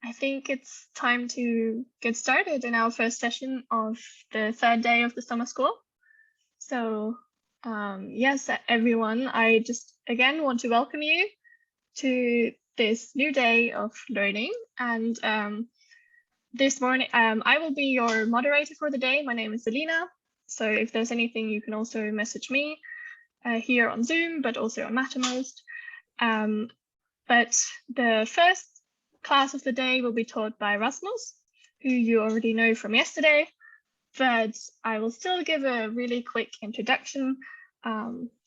I think it's time to get started in our first session of the third day of the summer school. So yes, everyone, I just again want to welcome you to this new day of learning. And this morning, I will be your moderator for the day. My name is Selina. So if there's anything, you can also message me here on Zoom, but also on Mattermost. But the first class of the day will be taught by Rasmus, who you already know from yesterday, but I will still give a really quick introduction,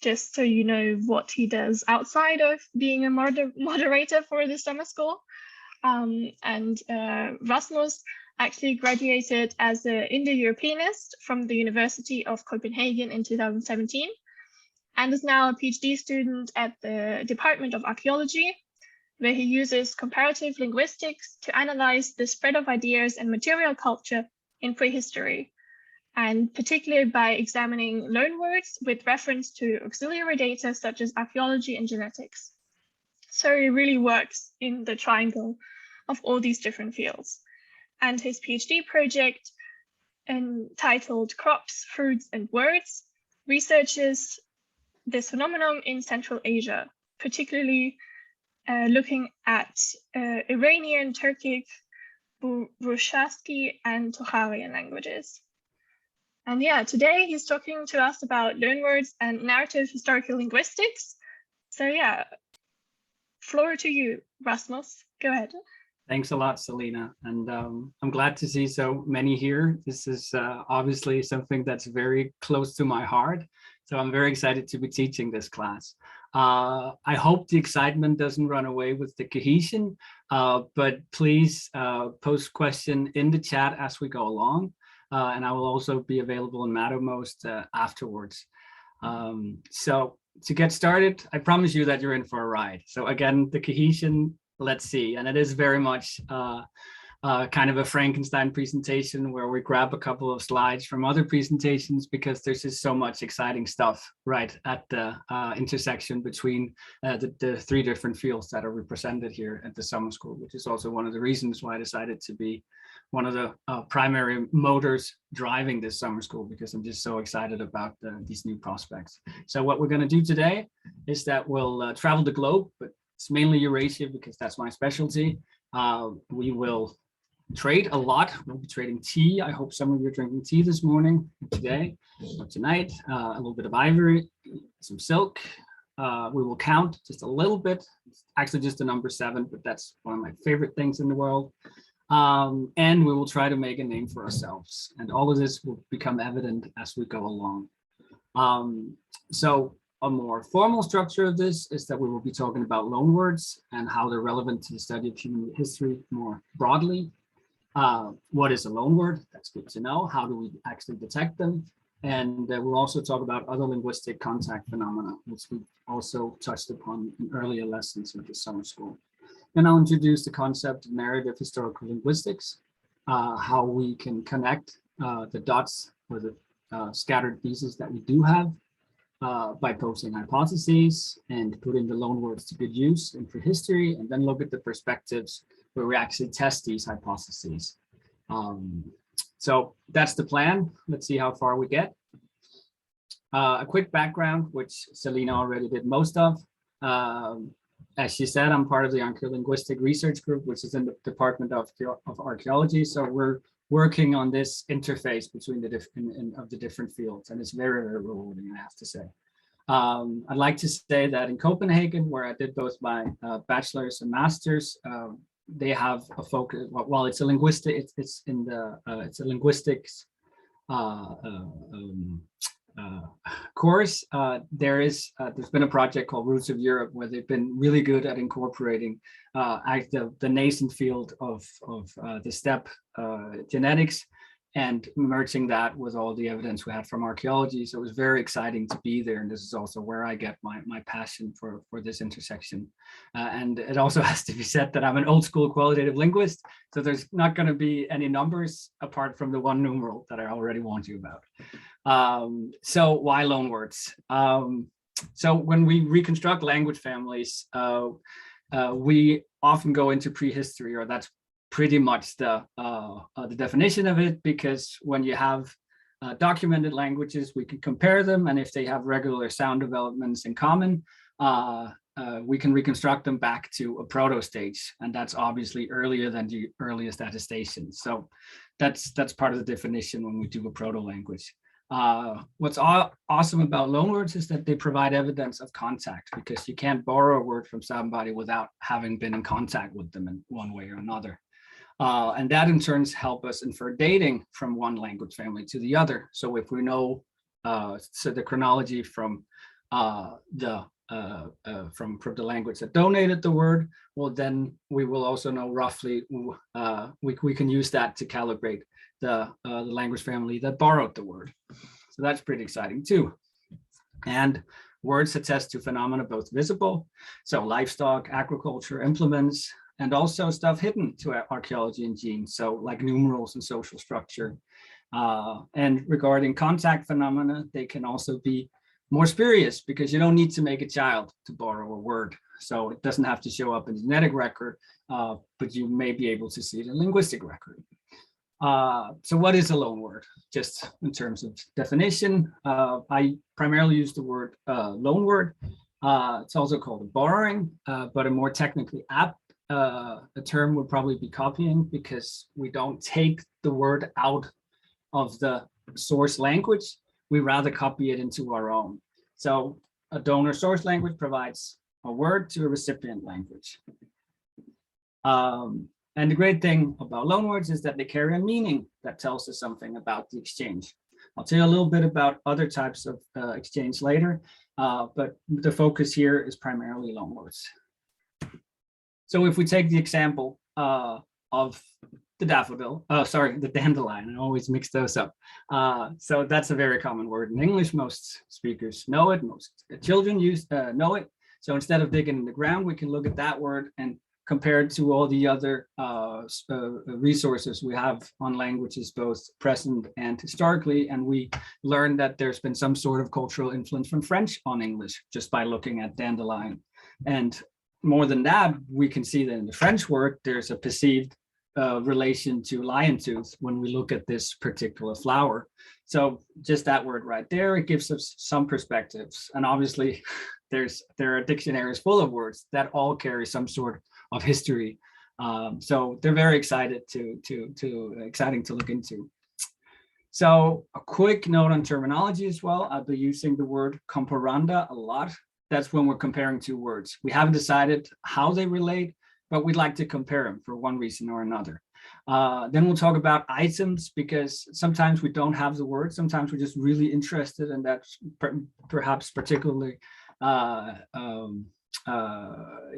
just so you know what he does outside of being a moderator for the summer school. Rasmus actually graduated as an Indo-Europeanist from the University of Copenhagen in 2017, and is now a PhD student at the Department of Archaeology, where he uses comparative linguistics to analyze the spread of ideas and material culture in prehistory, and particularly by examining loanwords with reference to auxiliary data such as archaeology and genetics. So he really works in the triangle of all these different fields. And his PhD project, entitled Crops, Fruits and Words, researches this phenomenon in Central Asia, particularly looking at Iranian, Turkic, Burshasky, and Tocharian languages. And yeah, today he's talking to us about loanwords and narrative historical linguistics. So yeah, floor to you, Rasmus. Go ahead. Thanks a lot, Selina. And I'm glad to see so many here. This is obviously something that's very close to my heart. So I'm very excited to be teaching this class. I hope the excitement doesn't run away with the cohesion, but please post question in the chat as we go along. And I will also be available in Mattermost afterwards. So to get started, I promise you that you're in for a ride. So again, the cohesion, let's see. And it is very much kind of a Frankenstein presentation where we grab a couple of slides from other presentations because there's just so much exciting stuff right at the intersection between the three different fields that are represented here at the summer school, which is also one of the reasons why I decided to be one of the primary motors driving this summer school, because I'm just so excited about these new prospects. So what we're going to do today is that we'll travel the globe, but it's mainly Eurasia because that's my specialty. We will trade a lot. We'll be trading tea. I hope some of you are drinking tea this morning, today, or tonight. A little bit of ivory, some silk. We will count just a little bit. It's actually just the number 7, but that's one of my favorite things in the world. And we will try to make a name for ourselves. And all of this will become evident as we go along. So a more formal structure of this is that we will be talking about loanwords and how they're relevant to the study of human history more broadly. What is a loanword? That's good to know. How do we actually detect them? And we'll also talk about other linguistic contact phenomena, which we also touched upon in earlier lessons with the summer school. Then I'll introduce the concept of narrative historical linguistics, how we can connect the dots or the scattered pieces that we do have by posing hypotheses and putting the loanwords to good use in prehistory, and then look at the perspectives where we actually test these hypotheses. So that's the plan. Let's see how far we get. A quick background, which Selina already did most of. As she said, I'm part of the Archaeolinguistic Research Group, which is in the Department of Archaeology. So we're working on this interface between the different fields, and it's very, very rewarding, I have to say. I'd like to say that in Copenhagen, where I did both my bachelor's and master's, they have a focus. While it's a linguistic, it's a linguistics course. There's been a project called Roots of Europe where they've been really good at incorporating the nascent field of the steppe genetics and merging that with all the evidence we had from archaeology. So it was very exciting to be there. And this is also where I get my passion for this intersection. And it also has to be said that I'm an old school qualitative linguist. So there's not going to be any numbers apart from the one numeral that I already warned you about. So why loanwords? So when we reconstruct language families, we often go into prehistory, or that's pretty much the definition of it, because when you have documented languages, we can compare them, and if they have regular sound developments in common, we can reconstruct them back to a proto stage, and that's obviously earlier than the earliest attestations. So that's part of the definition when we do a proto language. What's awesome about loanwords is that they provide evidence of contact, because you can't borrow a word from somebody without having been in contact with them in one way or another. And that in turn help us infer dating from one language family to the other. So if we know the chronology from the language that donated the word, well, then we will also know roughly, we can use that to calibrate the language family that borrowed the word. So that's pretty exciting too. And words attest to phenomena both visible, so livestock, agriculture, implements, and also stuff hidden to archaeology and genes, so like numerals and social structure. And regarding contact phenomena, they can also be more spurious, because you don't need to make a child to borrow a word. So it doesn't have to show up in the genetic record, but you may be able to see it in linguistic record. So what is a loanword? Just in terms of definition, I primarily use the word loanword. It's also called a borrowing, but a more technically apt term would probably be copying, because we don't take the word out of the source language. We rather copy it into our own. So a donor source language provides a word to a recipient language. And the great thing about loanwords is that they carry a meaning that tells us something about the exchange. I'll tell you a little bit about other types of exchange later, but the focus here is primarily loanwords. So if we take the example of the daffodil, the dandelion, I always mix those up. So that's a very common word in English. Most speakers know it, most children know it. So instead of digging in the ground, we can look at that word and compare it to all the other resources we have on languages, both present and historically. And we learned that there's been some sort of cultural influence from French on English just by looking at dandelion. And more than that, we can see that in the French word, there's a perceived relation to lion tooth when we look at this particular flower. So just that word right there, it gives us some perspectives. And obviously there are dictionaries full of words that all carry some sort of history. So they're very exciting to look into. So a quick note on terminology as well. I'll be using the word comparanda a lot. That's when we're comparing two words. We haven't decided how they relate, but we'd like to compare them for one reason or another. Then we'll talk about items, because sometimes we don't have the word. Sometimes we're just really interested, and that's perhaps particularly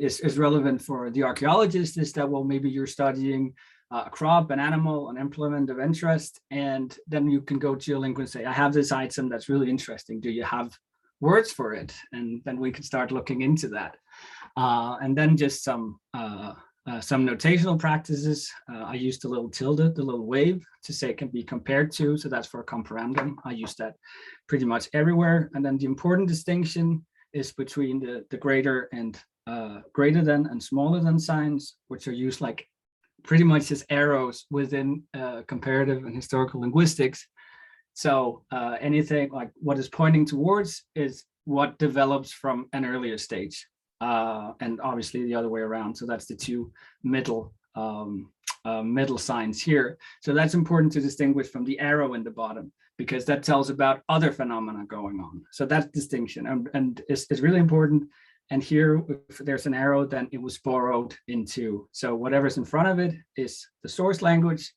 is relevant for the archaeologist, is that, well, maybe you're studying a crop, an animal, an implement of interest, and then you can go to your linguist and say, I have this item that's really interesting. Do you have words for it? And then we can start looking into that. And then just some notational practices. I used the little tilde, the little wave, to say it can be compared to. So that's for a comparandum. I use that pretty much everywhere. And then the important distinction is between the greater and greater than and smaller than signs, which are used like pretty much as arrows within comparative and historical linguistics. So anything like what is pointing towards is what develops from an earlier stage, and obviously the other way around. So that's the two middle signs here. So that's important to distinguish from the arrow in the bottom, because that tells about other phenomena going on. So that's distinction, and it's really important. And here, if there's an arrow, then it was borrowed into. So whatever's in front of it is the source language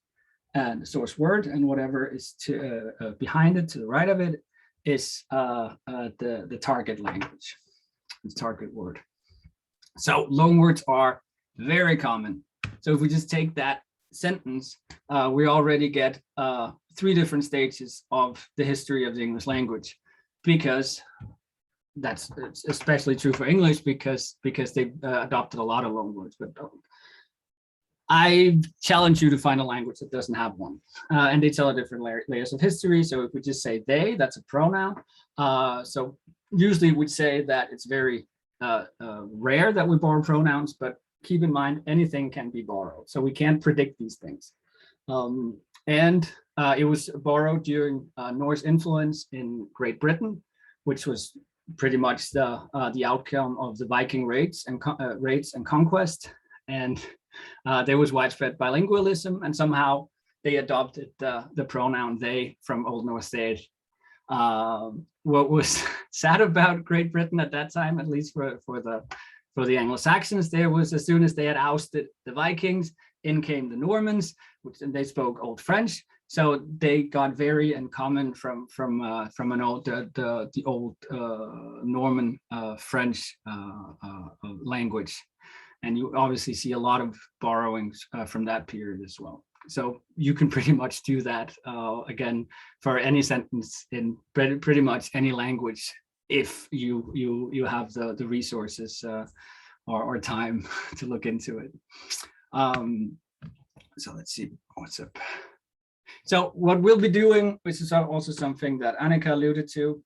and the source word, and whatever is to behind it, to the right of it, is the target language, the target word. So loanwords are very common. So if we just take that sentence, we already get 3 different stages of the history of the English language, because that's especially true for English, because they adopted a lot of loanwords. But I challenge you to find a language that doesn't have one, and they tell different layers of history. So if we just say they, that's a pronoun. So usually we'd say that it's very rare that we borrow pronouns, but keep in mind, anything can be borrowed. So we can't predict these things. It was borrowed during Norse influence in Great Britain, which was pretty much the outcome of the Viking raids and conquest. And there was widespread bilingualism, and somehow they adopted the pronoun they from Old Norse þeir. What was sad about Great Britain at that time, at least for the Anglo-Saxons, there was, as soon as they had ousted the Vikings, in came the Normans, and they spoke Old French. So they got very in common from an old the old Norman French language, and you obviously see a lot of borrowings from that period as well. So you can pretty much do that again for any sentence in pretty much any language if you have the resources or time to look into it. So let's see what's up. So what we'll be doing, which is also something that Annika alluded to,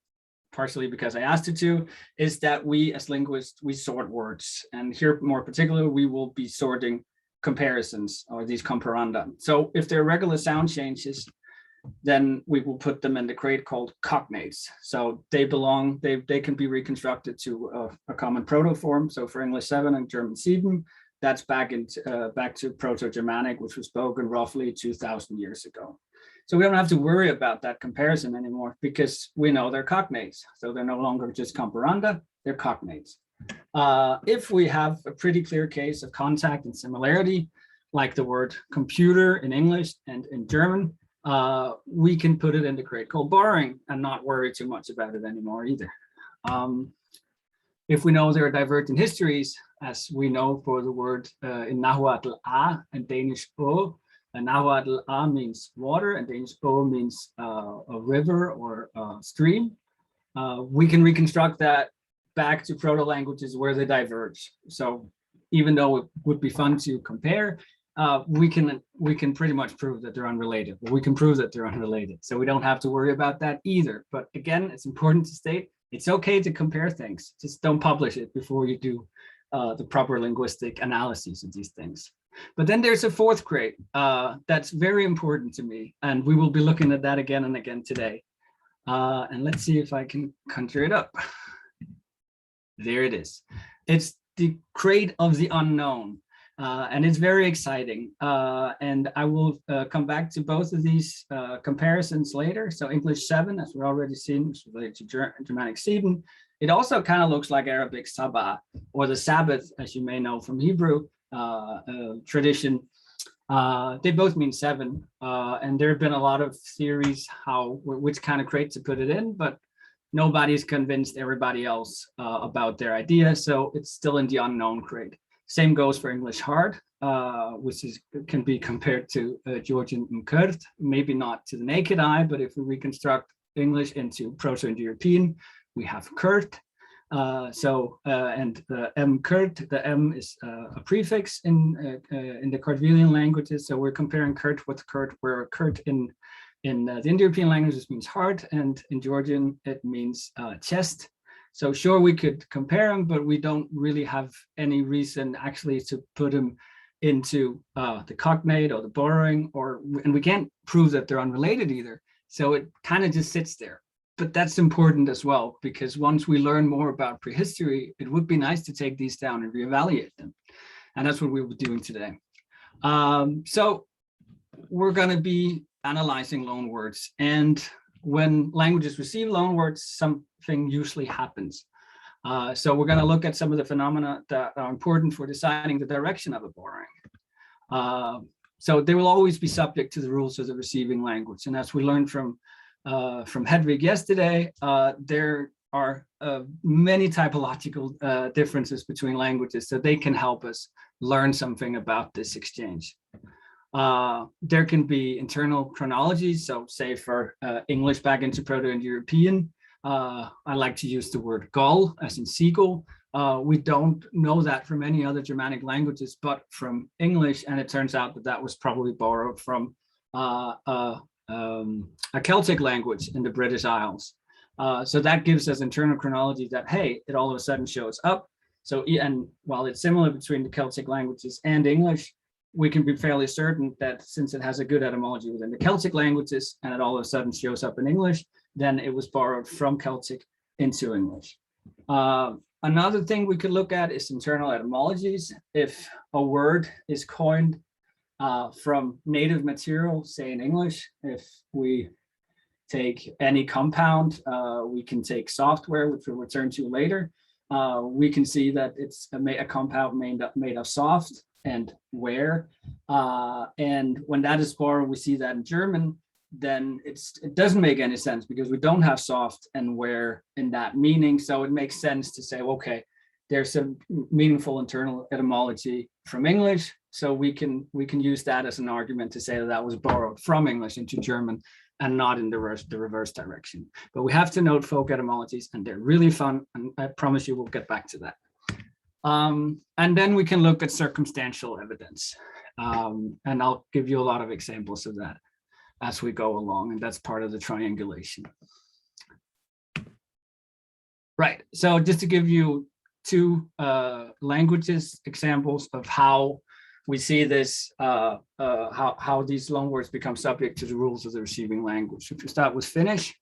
partially because I asked her to, is that we as linguists, we sort words. And here more particularly, we will be sorting comparisons or these comparanda. So if there are regular sound changes, then we will put them in the crate called cognates. So they belong, they can be reconstructed to a common protoform. So for English 7 and German 7, that's back to Proto-Germanic, which was spoken roughly 2,000 years ago. So we don't have to worry about that comparison anymore because we know they're cognates. So they're no longer just comparanda, they're cognates. If we have a pretty clear case of contact and similarity, like the word computer in English and in German, we can put it in the crate called borrowing and not worry too much about it anymore either. If we know there are divergent histories, as we know for the word in Nahuatl a and Danish o, and Nahuatl a means water and Danish o means a river or a stream, we can reconstruct that back to proto-languages where they diverge. So even though it would be fun to compare, we can pretty much prove that they're unrelated. We can prove that they're unrelated. So we don't have to worry about that either. But again, it's important to state, it's okay to compare things. Just don't publish it before you do the proper linguistic analyses of these things. But then there's a fourth crate that's very important to me. And we will be looking at that again and again today. And let's see if I can conjure it up. There it is. It's the crate of the unknown. And it's very exciting. And I will come back to both of these comparisons later. So English 7, as we've already seen, is related to Germanic 7. It also kind of looks like Arabic Sabah, or the Sabbath, as you may know from Hebrew tradition. They both mean 7. And there have been a lot of theories which kind of crate to put it in, but nobody's convinced everybody else about their idea. So it's still in the unknown crate. Same goes for English hard, which can be compared to Georgian and Kurd, maybe not to the naked eye, but if we reconstruct English into Proto-Indo-European, we have Kurd. And the M Kurd, the M is a prefix in the Kurdvelian languages. So we're comparing Kurd with Kurd, where Kurd in the Indo-European languages means heart, and in Georgian it means chest. So sure, we could compare them, but we don't really have any reason actually to put them into the cognate or the borrowing, and we can't prove that they're unrelated either. So it kind of just sits there. But that's important as well, because once we learn more about prehistory, it would be nice to take these down and reevaluate them. And that's what we'll be doing today. So we're going to be analyzing loanwords. And when languages receive loanwords, something usually happens. So we're going to look at some of the phenomena that are important for deciding the direction of a borrowing. So they will always be subject to the rules of the receiving language. And as we learned from Hedvig yesterday, there are many typological differences between languages, so they can help us learn something about this exchange. There can be internal chronologies. So say for English back into Proto-Indo-European, I like to use the word gull as in seagull. We don't know that from any other Germanic languages, but from English. And it turns out that that was probably borrowed from a Celtic language in the British Isles. So that gives us internal chronology that, hey, it all of a sudden shows up. So, and while it's similar between the Celtic languages and English, we can be fairly certain that since it has a good etymology within the Celtic languages and it all of a sudden shows up in English, then it was borrowed from Celtic into English. Another thing we could look at is internal etymologies. If a word is coined from native material, say in English, if we take any compound, we can take software, which we'll return to later. We can see that it's a compound made of soft and ware. And when that is borrowed, we see that in German, then it doesn't make any sense because we don't have soft and ware in that meaning. So it makes sense to say, okay, there's some meaningful internal etymology from English. So we can use that as an argument to say that that was borrowed from English into German and not in the reverse direction. But we have to note folk etymologies, and they're really fun. And I promise you we'll get back to that. And then we can look at circumstantial evidence. And I'll give you a lot of examples of that as we go along, and that's part of the triangulation. Right, so just to give you two languages examples of how we see this, how these loanwords become subject to the rules of the receiving language. If you start with Finnish,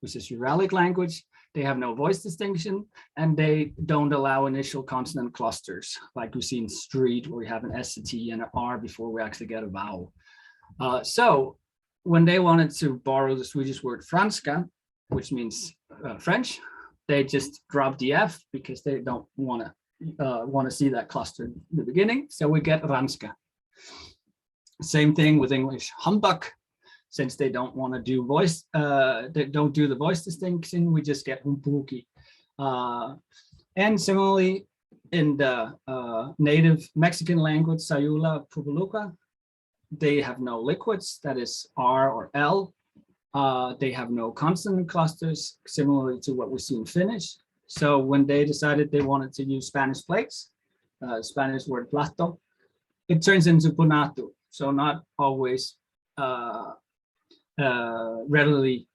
which is Uralic language, they have no voice distinction, and they don't allow initial consonant clusters, like we see in street, where we have an S, a T, and an R before we actually get a vowel. So when they wanted to borrow the Swedish word franska, which means French, they just drop the F because they don't want to see that cluster in the beginning. So we get ranska. Same thing with English humbug. Since they don't want to do voice, they don't do the voice distinction, we just get humbuki. And similarly, in the native Mexican language, Sayula Pubuluca, they have no liquids, that is R or L. They have no consonant clusters, similarly to what we see in Finnish. So when they decided they wanted to use Spanish plates, Spanish word plato, it turns into punatu. So not always readily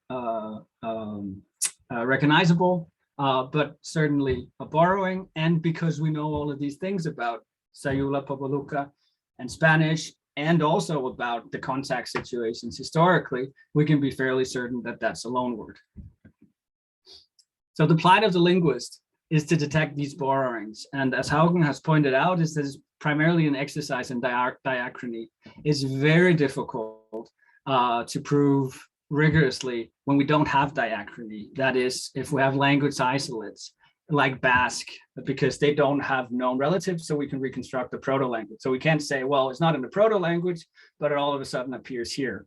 recognizable, but certainly a borrowing. And because we know all of these things about Sayula Pubuluca and Spanish, and also about the contact situations historically, we can be fairly certain that that's a loanword. So the plight of the linguist is to detect these borrowings. And as Haugen has pointed out, is that it's primarily an exercise in diachrony. It's very difficult to prove rigorously when we don't have diachrony. That is, if we have language isolates like Basque, because they don't have known relatives, so we can reconstruct the proto-language. So we can't say, well, it's not in the proto-language, but it all of a sudden appears here.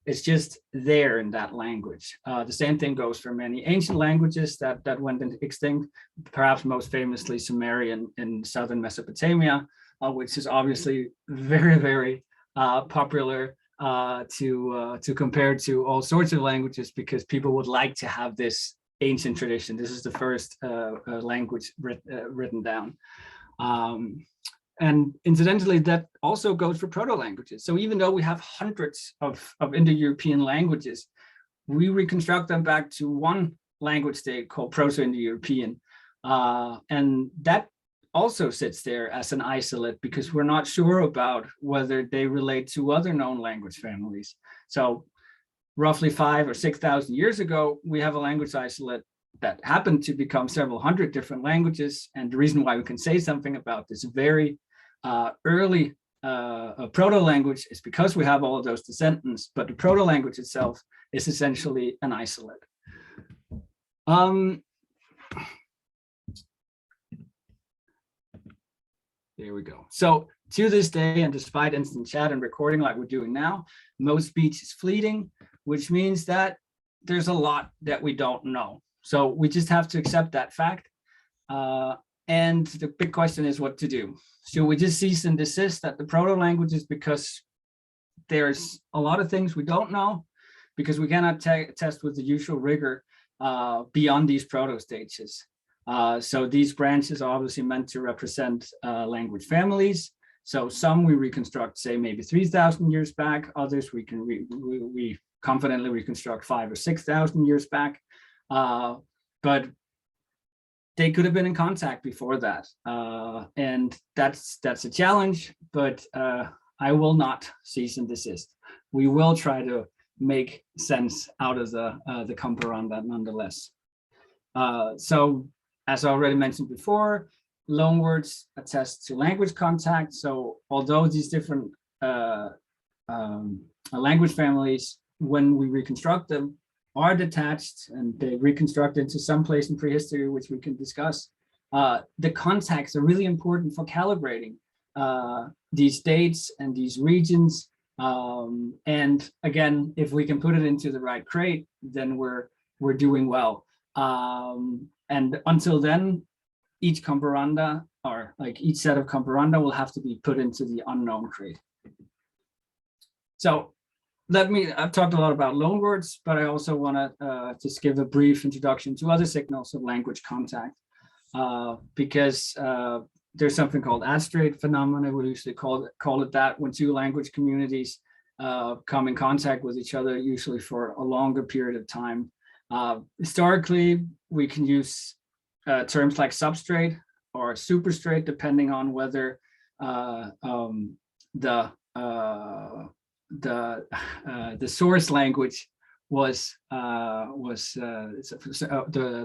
It's just there in that language. The same thing goes for many ancient languages that went extinct, perhaps most famously Sumerian in southern Mesopotamia, which is obviously very, very popular to compare to all sorts of languages, because people would like to have this ancient tradition. This is the first language written down. And incidentally, that also goes for proto-languages. So even though we have hundreds of Indo-European languages, we reconstruct them back to one language state called Proto-Indo-European. And that also sits there as an isolate because we're not sure about whether they relate to other known language families. So roughly 5,000 or 6,000 years ago, we have a language isolate that happened to become several hundred different languages. And the reason why we can say something about this very early proto-language is because we have all of those descendants, but the proto-language itself is essentially an isolate. There we go. So to this day, and despite instant chat and recording like we're doing now, most speech is fleeting, which means that there's a lot that we don't know. So we just have to accept that fact. And the big question is what to do. Should we just cease and desist at the proto-languages because there's a lot of things we don't know, because we cannot test with the usual rigor beyond these proto-stages. So these branches are obviously meant to represent language families. So some we reconstruct, say, maybe 3,000 years back. Others we can we confidently reconstruct 5,000 or 6,000 years back. But they could have been in contact before that. And that's a challenge, but I will not cease and desist. We will try to make sense out of the comparanda nonetheless. So as I already mentioned before, loanwords attest to language contact. So although these different language families, when we reconstruct them, are detached and they reconstruct into some place in prehistory, which we can discuss, the contacts are really important for calibrating these dates and these regions. And again, if we can put it into the right crate, then we're doing well. And until then, each comparanda, or like each set of comparanda, will have to be put into the unknown crate. So I've talked a lot about loanwords, but I also want to just give a brief introduction to other signals of language contact, because there's something called astrate phenomena. We usually call it that when two language communities come in contact with each other, usually for a longer period of time. Historically, we can use terms like substrate or superstrate, depending on whether the source language was the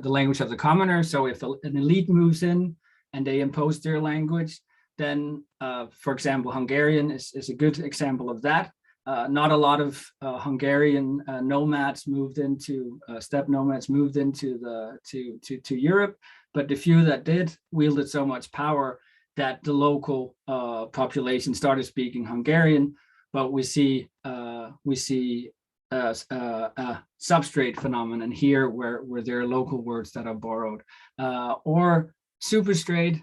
language of the commoner. So if an elite moves in and they impose their language, then, for example, Hungarian is a good example of that. Not a lot of Hungarian nomads moved into steppe nomads moved into to Europe, but the few that did wielded so much power that the local population started speaking Hungarian. But we see a substrate phenomenon here where there are local words that are borrowed, or superstrate.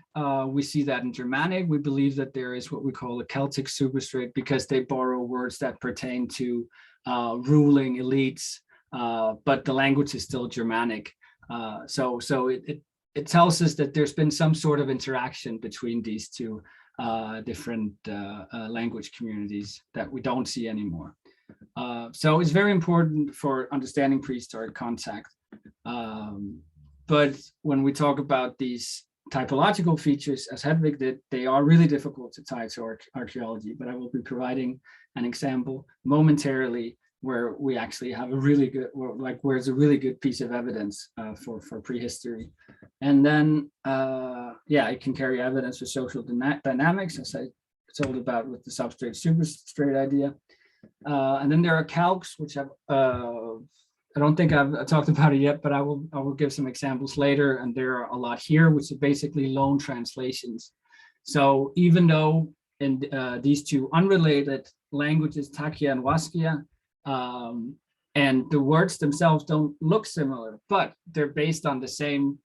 We see that in Germanic. We believe that there is what we call a Celtic superstrate because they borrow words that pertain to ruling elites, but the language is still Germanic. So it tells us that there's been some sort of interaction between these two different language communities that we don't see anymore. So it's very important for understanding prehistoric contact. But when we talk about these typological features, as Hedvig did, they are really difficult to tie to archaeology, but I will be providing an example momentarily where we actually have a really good, where it's a really good piece of evidence for prehistory. And then, yeah, it can carry evidence for social dynamics, as I told about with the substrate superstrate idea. And then there are calcs, which have, I don't think I've talked about it yet, but I will give some examples later. And there are a lot here, which are basically loan translations. So even though in these two unrelated languages, Takia and Waskia, and the words themselves don't look similar, but they're based on the same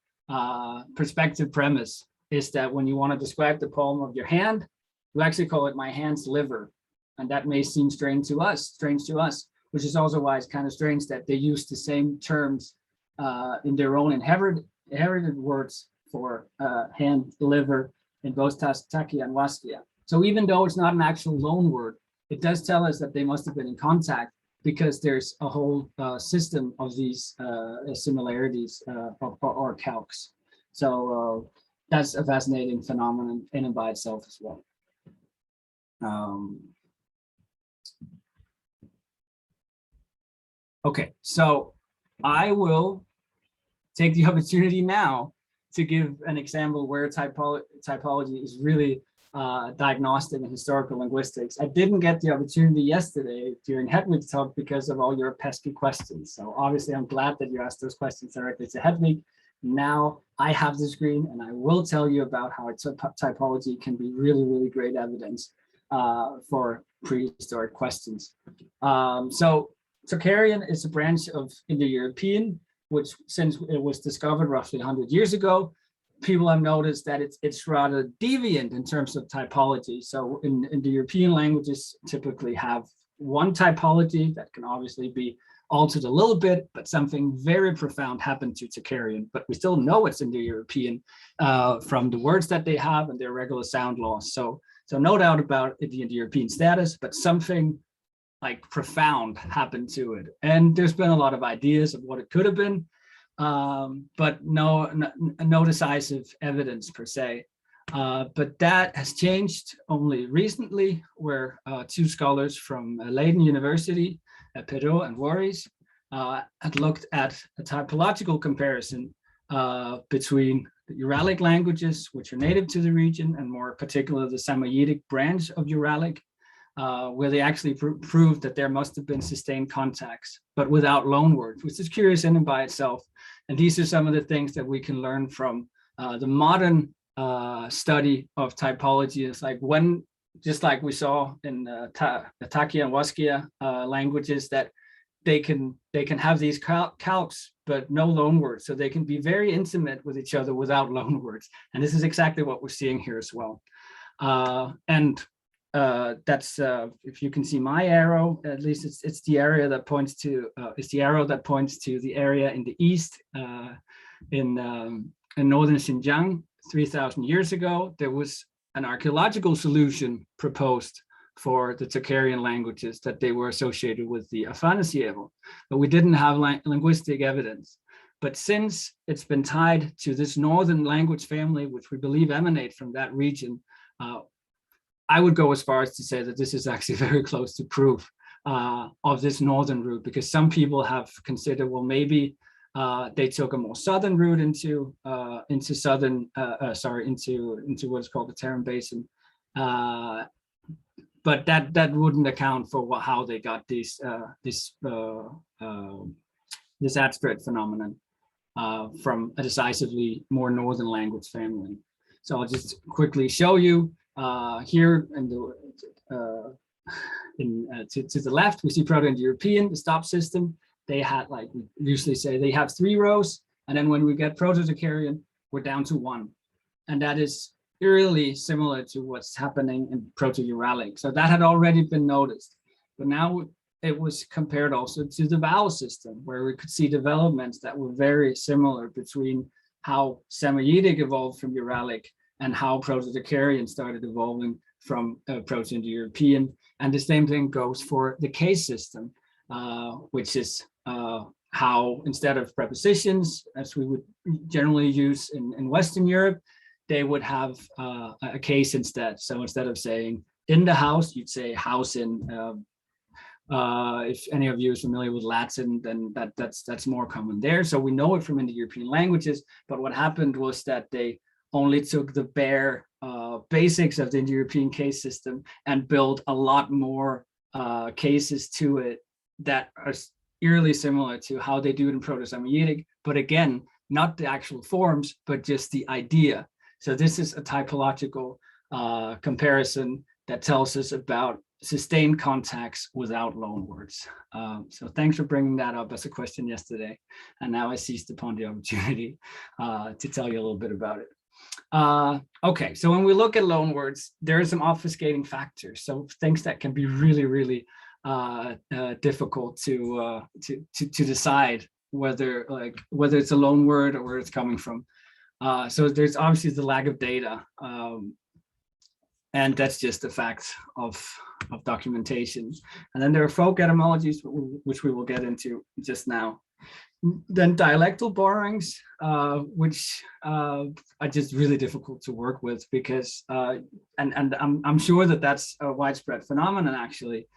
perspective premise, is that when you want to describe the palm of your hand, you actually call it my hand's liver. And that may seem strange to us, which is also why it's kind of strange that they use the same terms in their own inherited words for hand, liver in both Takia and Waskia. So even though it's not an actual loan word, it does tell us that they must have been in contact, because there's a whole system of these similarities or calcs. So that's a fascinating phenomenon in and by itself as well. Okay, so I will take the opportunity now to give an example where typology is really diagnostic and historical linguistics. I didn't get the opportunity yesterday during Hedvig's talk because of all your pesky questions. So obviously I'm glad that you asked those questions directly to Hedvig. Now I have the screen and I will tell you about how typology can be really, really great evidence for prehistoric questions. So Tocharian is a branch of Indo-European, which, since it was discovered roughly 100 years ago, people have noticed that it's rather deviant in terms of typology. So in the European languages typically have one typology that can obviously be altered a little bit, but something very profound happened to Tocharian. But we still know it's Indo-European from the words that they have and their regular sound laws. So no doubt about the Indo-European status, but something like profound happened to it. And there's been a lot of ideas of what it could have been. but no decisive evidence per se. But that has changed only recently, where two scholars from Leiden University, Perot and Warris, had looked at a typological comparison between the Uralic languages, which are native to the region, and more particularly the Samoyedic branch of Uralic, where they actually proved that there must have been sustained contacts, but without loanwords, which is curious in and by itself. And these are some of the things that we can learn from the modern study of typology. Is like when, just like we saw in the Taki and Waskia languages, that they can have these calques, but no loanwords. So they can be very intimate with each other without loanwords. And this is exactly what we're seeing here as well. That's if you can see my arrow, at least it's the area that points to it's the arrow that points to the area in the east in northern Xinjiang. 3,000 years ago, there was an archaeological solution proposed for the Tocharian languages, that they were associated with the Afanasievo, but we didn't have linguistic evidence. But since it's been tied to this northern language family, which we believe emanate from that region, I would go as far as to say that this is actually very close to proof of this northern route, because some people have considered, well, maybe they took a more southern route into what's called the Tarim Basin, but that wouldn't account for how they got this ad-spread phenomenon from a decisively more northern language family. So I'll just quickly show you here in the to the left, we see Proto-Indo-European, the stop system. They had, like we usually say, they have 3 rows, and then when we get Proto-Tocharian, we're down to 1, and that is eerily similar to what's happening in Proto-Uralic. So that had already been noticed, but now it was compared also to the vowel system, where we could see developments that were very similar between how Samoyedic evolved from Uralic and how Proto-Tocharian started evolving from Proto-Indo-European. And the same thing goes for the case system, which is how, instead of prepositions, as we would generally use in Western Europe, they would have a case instead. So instead of saying in the house, you'd say house in. If any of you is familiar with Latin, then that's more common there. So we know it from Indo-European languages, but what happened was that they only took the bare basics of the Indo-European case system and built a lot more cases to it that are eerily similar to how they do it in Proto-Samoyedic, but again, not the actual forms, but just the idea. So this is a typological comparison that tells us about sustained contacts without loanwords. So thanks for bringing that up as a question yesterday. And now I seized upon the opportunity to tell you a little bit about it. Okay, so when we look at loanwords, there are some obfuscating factors. So things that can be really, really difficult to decide whether it's a loanword or where it's coming from. So there's obviously the lack of data, and that's just a fact of documentation. And then there are folk etymologies, which we will get into just now. Then dialectal borrowings, which are just really difficult to work with, because and I'm sure that that's a widespread phenomenon actually,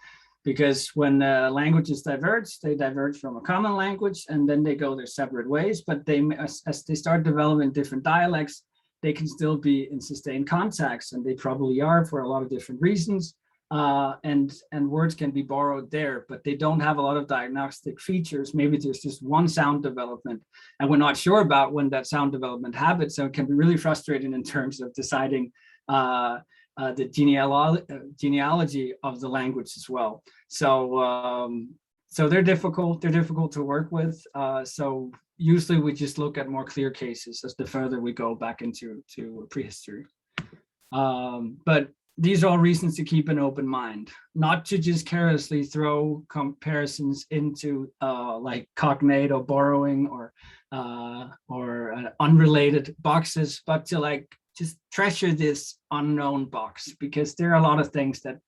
because when languages diverge, they diverge from a common language and then they go their separate ways. But they, as they start developing different dialects, they can still be in sustained contacts, and they probably are for a lot of different reasons. And words can be borrowed there, but they don't have a lot of diagnostic features. Maybe there's just one sound development, and we're not sure about when that sound development happens. So it can be really frustrating in terms of deciding the genealogy of the language as well. So so they're difficult to work with. So usually we just look at more clear cases as the further we go back into prehistory. But these are all reasons to keep an open mind, not to just carelessly throw comparisons into like cognate or borrowing or unrelated boxes, but to like just treasure this unknown box, because there are a lot of things that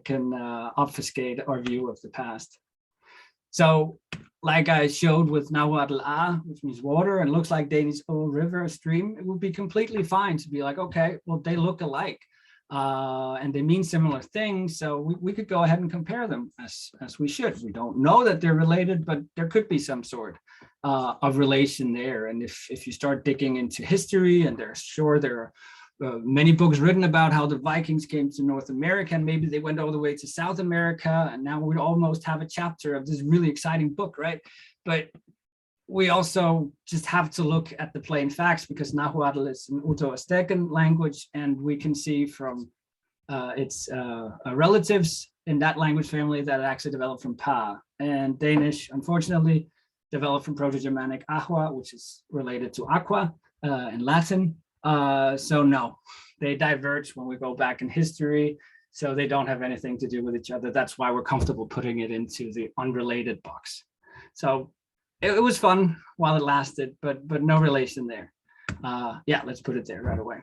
can obfuscate our view of the past. So like I showed with Nahuatl A, which means water, and looks like Danish O, river, a stream, it would be completely fine to be like, okay, well, they look alike and they mean similar things. So we could go ahead and compare them as we should. We don't know that they're related, but there could be some sort of relation there. And if you start digging into history, and there are many books written about how the Vikings came to North America, and maybe they went all the way to South America, and now we almost have a chapter of this really exciting book, right? But we also just have to look at the plain facts, because Nahuatl is an Uto-Aztecan language, and we can see from its relatives in that language family that it actually developed from Pa. And Danish, unfortunately, developed from Proto-Germanic Ahua, which is related to aqua in Latin. So no, they diverge when we go back in history, so they don't have anything to do with each other. That's why we're comfortable putting it into the unrelated box. So it was fun while it lasted, but no relation there. Yeah, let's put it there right away.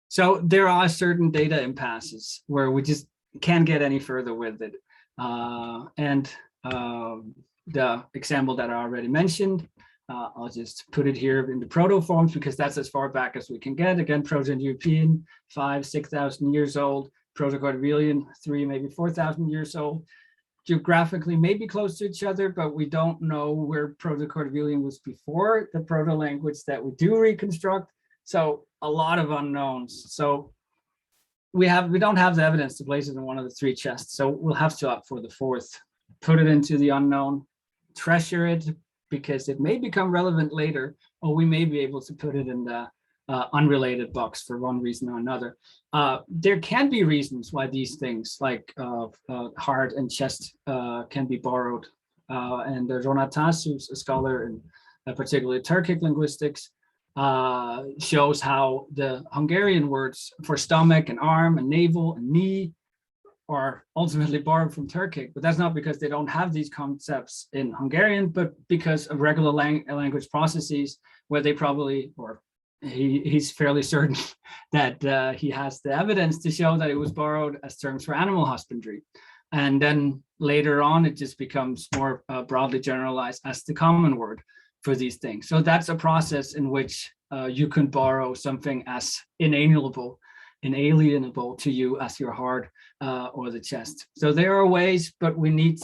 So there are certain data impasses where we just can't get any further with it. The example that I already mentioned, I'll just put it here in the proto forms, because that's as far back as we can get. Again, Proto-European, 5,000-6,000 years old. Proto-Cordovilian, 3,000, maybe 4,000 years old. Geographically, maybe close to each other, but we don't know where Proto-Cordovilian was before the proto-language that we do reconstruct. So a lot of unknowns. So we don't have the evidence to place it in one of the three chests. So we'll have to opt for the fourth, put it into the unknown, treasure it, because it may become relevant later, or we may be able to put it in the unrelated box for one reason or another. There can be reasons why these things like heart and chest can be borrowed. And Ronatas, who's a scholar in particularly Turkic linguistics, shows how the Hungarian words for stomach and arm and navel and knee are ultimately borrowed from Turkic, but that's not because they don't have these concepts in Hungarian, but because of regular language processes where they probably, or he's fairly certain that he has the evidence to show that it was borrowed as terms for animal husbandry. And then later on, it just becomes more broadly generalized as the common word for these things. So that's a process in which you can borrow something as inalienable to you as your heart or the chest. So there are ways, but we need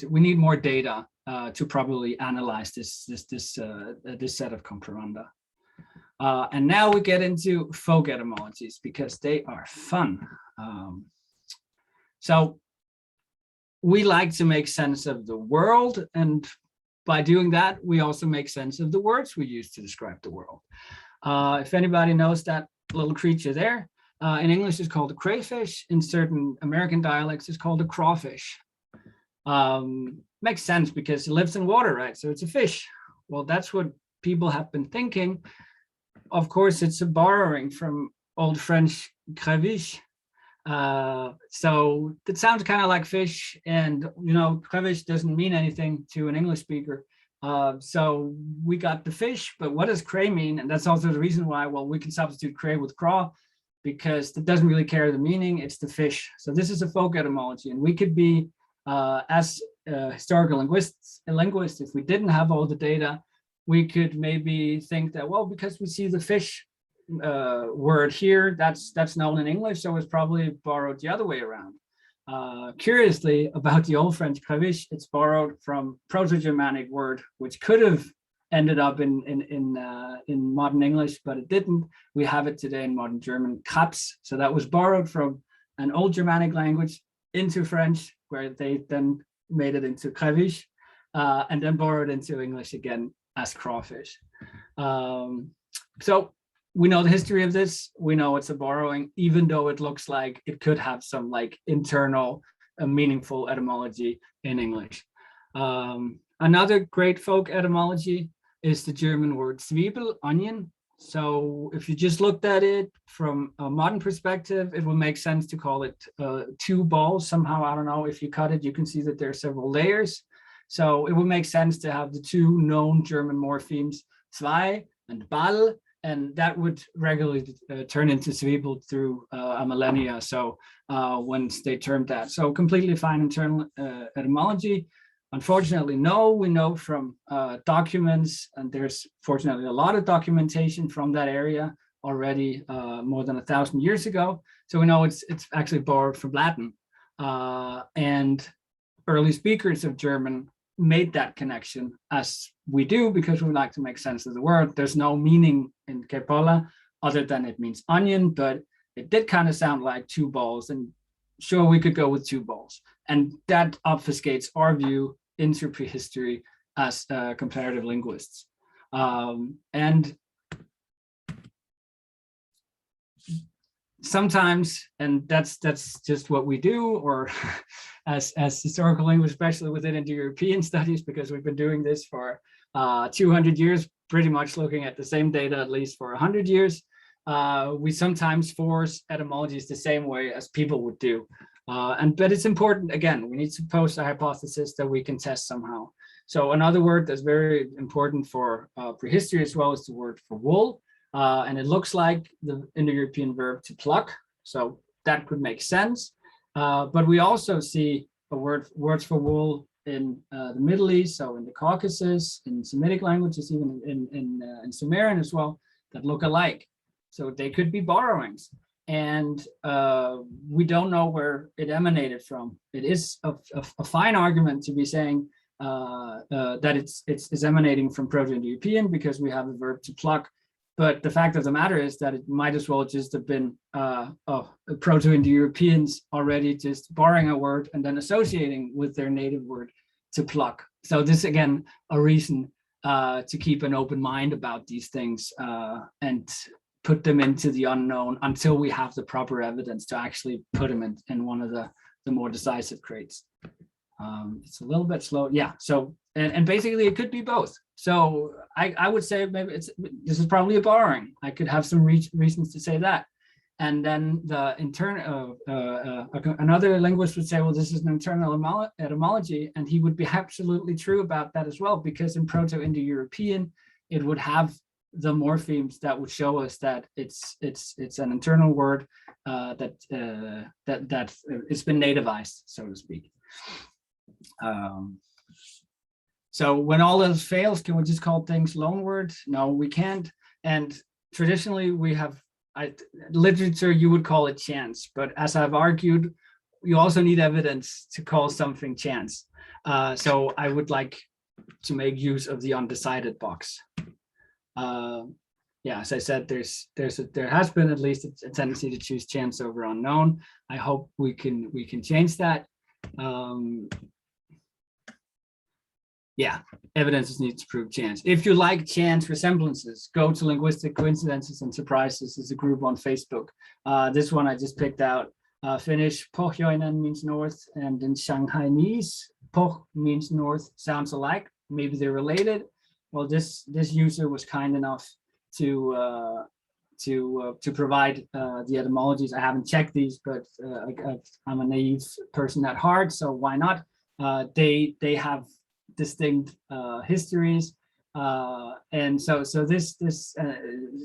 we need more data to probably analyze this set of comparanda. And now we get into folk etymologies, because they are fun. So we like to make sense of the world, and by doing that, we also make sense of the words we use to describe the world. If anybody knows that little creature there, in English it's called a crayfish. In certain American dialects, it's called a crawfish. Makes sense because it lives in water, right? So it's a fish. Well, that's what people have been thinking. Of course, it's a borrowing from Old French creviche. So it sounds kind of like fish, and creviche doesn't mean anything to an English speaker. So we got the fish, but what does cray mean? And that's also the reason why, well, we can substitute cray with craw, because it doesn't really carry the meaning, it's the fish. So this is a folk etymology, and we could be, as historical linguists, if we didn't have all the data, we could maybe think that, well, because we see the fish word here, that's known in English, so it's probably borrowed the other way around. Curiously, about the Old French creviche, it's borrowed from Proto-Germanic word, which could have ended up in modern English, but it didn't. We have it today in modern German, Krebs. So that was borrowed from an Old Germanic language into French, where they then made it into creviche, and then borrowed into English again as crawfish. So we know the history of this. We know it's a borrowing, even though it looks like it could have some like internal meaningful etymology in English. Another great folk etymology is the German word Zwiebel, onion. So if you just looked at it from a modern perspective, it would make sense to call it two balls somehow. I don't know, if you cut it, you can see that there are several layers. So it would make sense to have the two known German morphemes, zwei and Ball, and that would regularly turn into cerebral through a millennia. So once they termed that. So completely fine internal etymology. Unfortunately, no, we know from documents, and there's fortunately a lot of documentation from that area already more than 1,000 years ago. So we know it's actually borrowed from Latin. And early speakers of German made that connection, as we do, because we like to make sense of the word. There's no meaning in Kepola other than it means onion, but it did kind of sound like two balls, and sure, we could go with two balls. And that obfuscates our view into prehistory as comparative linguists. And sometimes, and that's just what we do, or as historical linguists, especially within Indo-European studies, because we've been doing this for 200 years, pretty much looking at the same data at least for 100 years. We sometimes force etymologies the same way as people would do. But it's important, again, we need to post a hypothesis that we can test somehow. So another word that's very important for prehistory as well is the word for wool. And it looks like the Indo-European verb to pluck. So that could make sense. But we also see words for wool in the Middle East, so in the Caucasus, in Semitic languages, even in Sumerian as well, that look alike. So they could be borrowings. And we don't know where it emanated from. It is a fine argument to be saying that it's emanating from Proto-Indo-European, because we have the verb to pluck. But the fact of the matter is that it might as well just have been Proto-Indo-Europeans already just borrowing a word and then associating with their native word to pluck. So this, again, a reason to keep an open mind about these things and put them into the unknown until we have the proper evidence to actually put them in one of the more decisive crates. It's a little bit slow. Yeah, so, and basically it could be both. So I would say maybe this is probably a borrowing. I could have some reasons to say that. And then the another linguist would say, well, this is an internal etymology, and he would be absolutely true about that as well, because in Proto-Indo-European, it would have the morphemes that would show us that it's an internal word that it's been nativized, so to speak. So when all else fails, can we just call things loanwords? No, we can't. And traditionally, we have literature, you would call it chance. But as I've argued, you also need evidence to call something chance. So I would like to make use of the undecided box. Yeah, as I said, there has been at least a tendency to choose chance over unknown. I hope we can change that. Yeah, evidence needs to prove chance. If you like chance resemblances, go to Linguistic Coincidences and Surprises. It's a group on Facebook. This one I just picked out. Finnish, Pohjoinen means north, and in Shanghainese, Poh means north, sounds alike. Maybe they're related. Well, this user was kind enough to provide the etymologies. I haven't checked these, but I'm a naive person at heart, so why not? They have distinct histories, and so this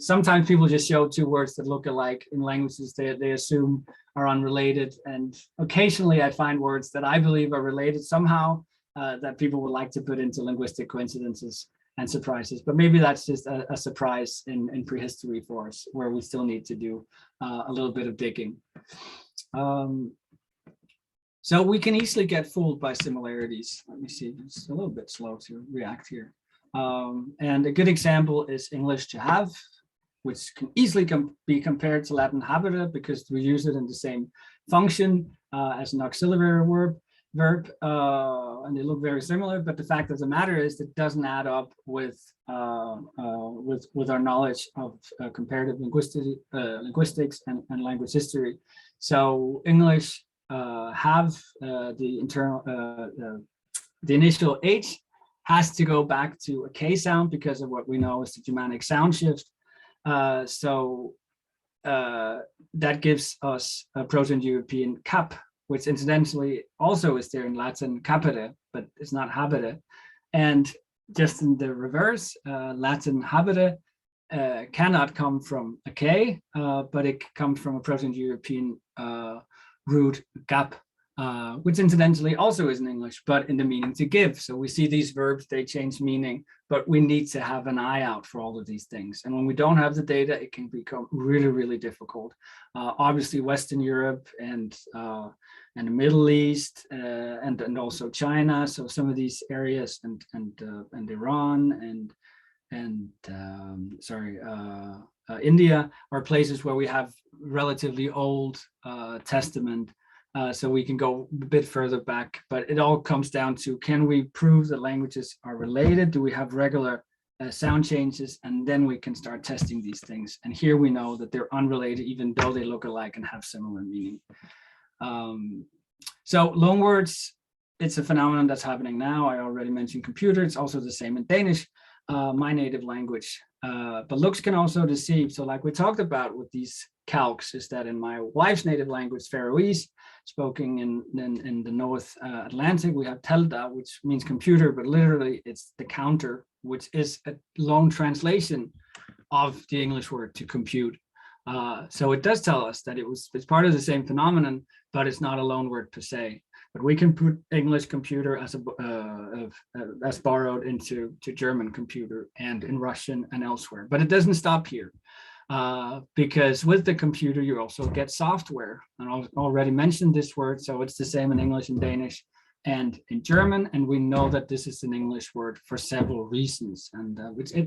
sometimes people just show two words that look alike in languages they assume are unrelated, and occasionally I find words that I believe are related somehow that people would like to put into Linguistic Coincidences and Surprises, but maybe that's just a surprise in prehistory for us, where we still need to do a little bit of digging. So we can easily get fooled by similarities. Let me see, it's a little bit slow to react here. And a good example is English to have, which can easily be compared to Latin habere, because we use it in the same function as an auxiliary verb, and they look very similar. But the fact of the matter is it doesn't add up with our knowledge of comparative linguistics and language history. So English have the initial H has to go back to a K sound because of what we know is the Germanic sound shift. So that gives us a Proto-Indo-European cap, which incidentally also is there in Latin capere, but it's not habere. And just in the reverse, Latin habere cannot come from a K, but it comes from a Proto-Indo-European root gap, which incidentally also is in English, but in the meaning to give. So we see these verbs, they change meaning, but we need to have an eye out for all of these things. And when we don't have the data, it can become really, really difficult. Obviously, Western Europe and the Middle East and also China. So some of these areas and Iran and India are places where we have relatively old testament. So we can go a bit further back, but it all comes down to, can we prove that languages are related? Do we have regular sound changes? And then we can start testing these things. And here we know that they're unrelated, even though they look alike and have similar meaning. So loanwords, it's a phenomenon that's happening now. I already mentioned computer. It's also the same in Danish, my native language. But looks can also deceive. So like we talked about with these calcs, is that in my wife's native language, Faroese, spoken in the North Atlantic, we have telda, which means computer, but literally it's the counter, which is a long translation of the English word to compute. So it does tell us that it's part of the same phenomenon, but it's not a loan word per se. But we can put English computer as borrowed into German computer and in Russian and elsewhere. But it doesn't stop here, because with the computer you also get software. And I already mentioned this word, so it's the same in English and Danish and in German. And we know that this is an English word for several reasons. And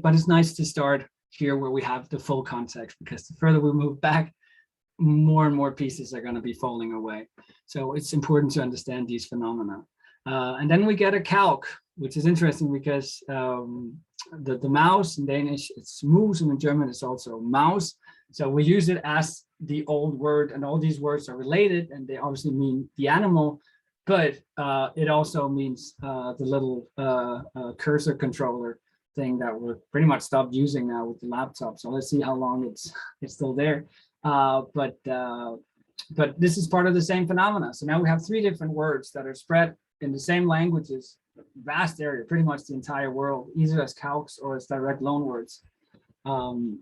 but it's nice to start here where we have the full context, because the further we move back, more and more pieces are going to be falling away. So it's important to understand these phenomena. And then we get a calc, which is interesting because the mouse in Danish, it's mus, and in German it's also mouse. So we use it as the old word, and all these words are related, and they obviously mean the animal, but it also means the little cursor controller thing that we're pretty much stopped using now with the laptop. So let's see how long it's still there. But this is part of the same phenomena. So now we have three different words that are spread in the same languages, vast area, pretty much the entire world, either as calcs or as direct loan words. And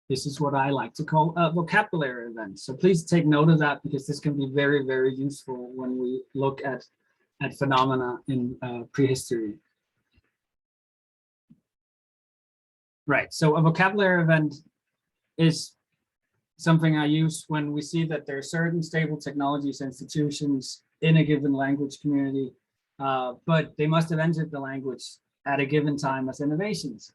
this is what I like to call a vocabulary event. So please take note of that, because this can be very, very useful when we look at phenomena in prehistory. Right, so a vocabulary event is something I use when we see that there are certain stable technologies, institutions in a given language community, but they must have entered the language at a given time as innovations.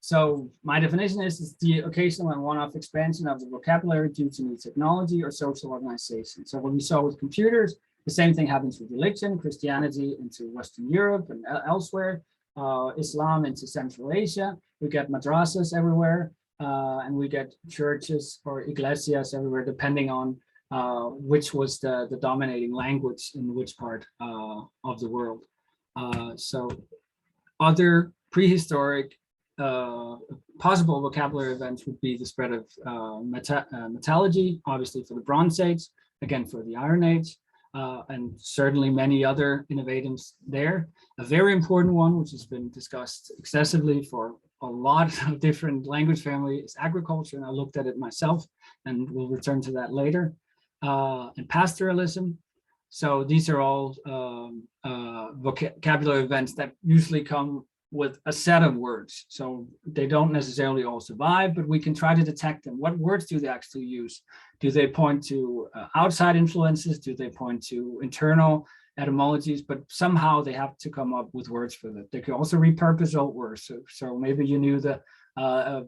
So my definition is the occasional and one-off expansion of the vocabulary due to new technology or social organization. So what we saw with computers, the same thing happens with religion, Christianity into Western Europe and elsewhere. Islam into Central Asia. We get madrasas everywhere, and we get churches or iglesias everywhere, depending on which was the dominating language in which part of the world. So other prehistoric possible vocabulary events would be the spread of metallurgy, obviously for the Bronze Age, again for the Iron Age, and certainly many other innovations there. A very important one, which has been discussed excessively for a lot of different language families, is agriculture, and I looked at it myself, and we'll return to that later. And pastoralism. So these are all vocabulary events that usually come with a set of words. So they don't necessarily all survive, but we can try to detect them. What words do they actually use? Do they point to outside influences? Do they point to internal etymologies? But somehow they have to come up with words for that. They could also repurpose old words. So maybe you knew a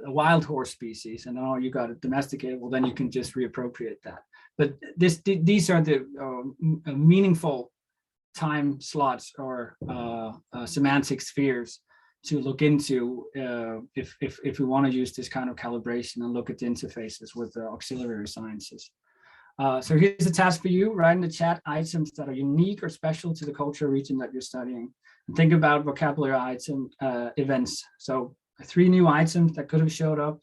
wild horse species, and now you got it domesticated. Well, then you can just reappropriate that. But these are the meaningful time slots or semantic spheres to look into if we want to use this kind of calibration and look at the interfaces with the auxiliary sciences. So here's a task for you: write in the chat items that are unique or special to the cultural region that you're studying. And think about vocabulary item events. So 3 new items that could have showed up.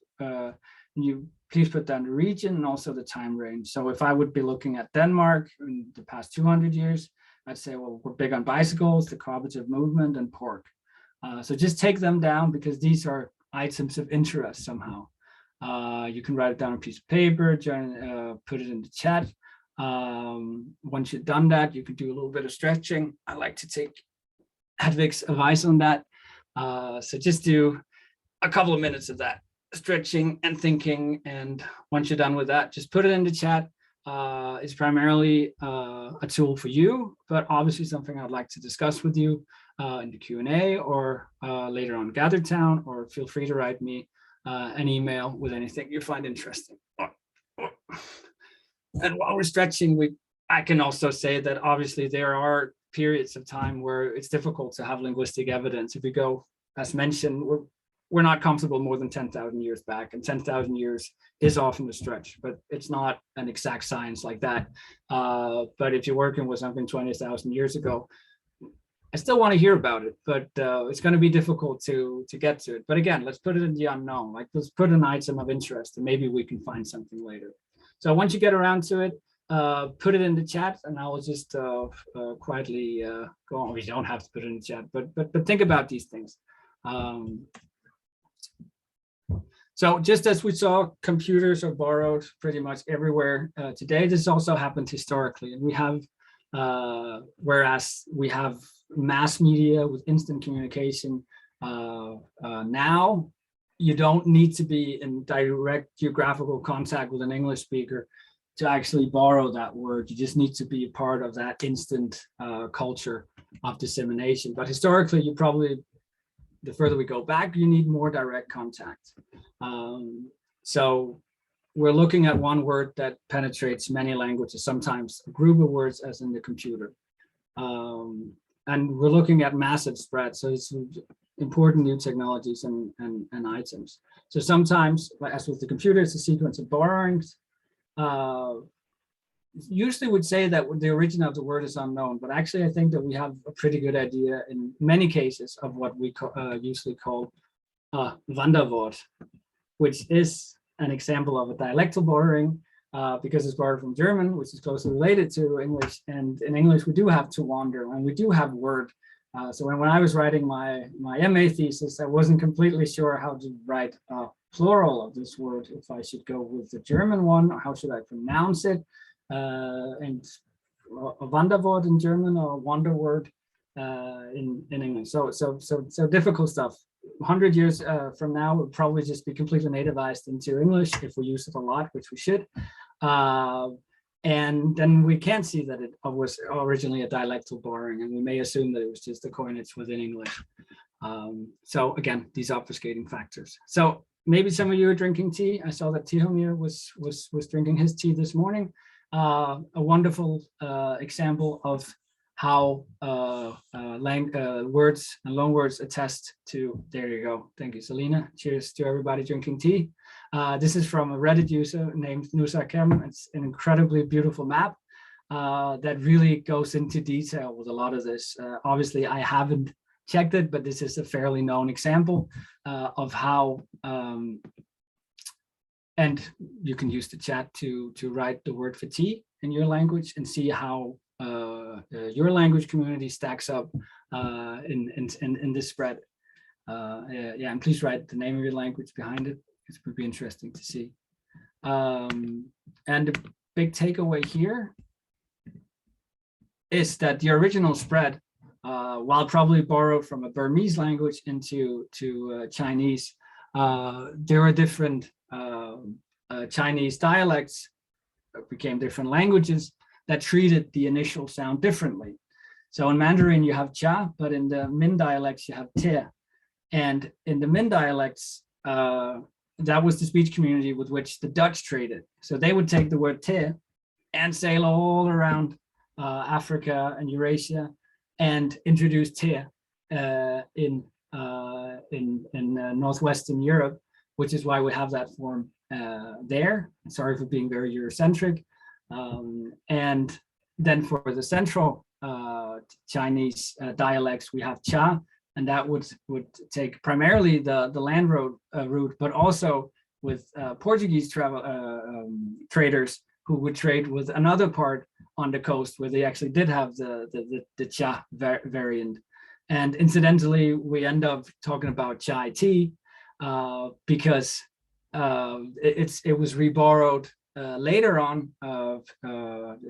You please put down the region and also the time range. So if I would be looking at Denmark in the past 200 years, I'd say, well, we're big on bicycles, the cooperative movement, and pork. So just take them down because these are items of interest somehow. You can write it down on a piece of paper, put it in the chat. Once you've done that, you can do a little bit of stretching. I like to take Hedvig's advice on that. So just do a couple of minutes of that, stretching and thinking. And once you're done with that, just put it in the chat. It's primarily a tool for you, but obviously something I'd like to discuss with you in the Q&A or later on GatherTown, or feel free to write me an email with anything you find interesting. And while we're stretching, I can also say that obviously there are periods of time where it's difficult to have linguistic evidence. If we go, as mentioned, we're not comfortable more than 10,000 years back, and 10,000 years is often a stretch, but it's not an exact science like that. But if you're working with something 20,000 years ago, I still want to hear about it, but it's going to be difficult to get to it. But again, let's put it in the unknown. Like, let's put an item of interest, and maybe we can find something later. So once you get around to it, put it in the chat, and I will just quietly go on. We don't have to put it in the chat, but think about these things. So just as we saw, computers are borrowed pretty much everywhere today. This also happened historically, and we have, whereas we have mass media with instant communication, now you don't need to be in direct geographical contact with an English speaker to actually borrow that word. You just need to be a part of that instant culture of dissemination. But historically, you probably, the further we go back, you need more direct contact. So we're looking at one word that penetrates many languages, sometimes a group of words as in the computer. And we're looking at massive spread. So it's important new technologies and items. So sometimes, as with the computer, it's a sequence of borrowings. Usually would say that the origin of the word is unknown, but actually I think that we have a pretty good idea in many cases of what we usually call Wanderwort, which is an example of a dialectal borrowing because it's borrowed from German, which is closely related to English. And in English, we do have to wander, and we do have word. So when I was writing my MA thesis, I wasn't completely sure how to write a plural of this word, if I should go with the German one, or how should I pronounce it. And a Wanderwort in German, or a wander word in English. So difficult stuff. 100 years from now, we'll probably just be completely nativized into English if we use it a lot, which we should. And then we can see that it was originally a dialectal borrowing, and we may assume that it was just a coinage within English. So again, these obfuscating factors. So maybe some of you are drinking tea. I saw that Tihomir was drinking his tea this morning. A wonderful example of how words and loanwords attest to. There you go. Thank you, Selena. Cheers to everybody drinking tea. This is from a Reddit user named Nusakem. It's an incredibly beautiful map that really goes into detail with a lot of this. Obviously, I haven't checked it, but this is a fairly known example of how, and you can use the chat to write the word for tea in your language and see how your language community stacks up in this spread. Yeah, and please write the name of your language behind it. It would be interesting to see. And the big takeaway here is that the original spread, while probably borrowed from a Burmese language into Chinese, there were different Chinese dialects that became different languages that treated the initial sound differently. So in Mandarin, you have cha, but in the Min dialects, you have te. And in the Min dialects, that was the speech community with which the Dutch traded. So they would take the word te and sail all around Africa and Eurasia and introduce te in Northwestern Europe, which is why we have that form there. Sorry for being very Eurocentric. And then for the central Chinese dialects, we have cha, and that would take primarily the land route, but also with Portuguese traders who would trade with another part on the coast where they actually did have the cha variant. And incidentally, we end up talking about chai tea because it was reborrowed later on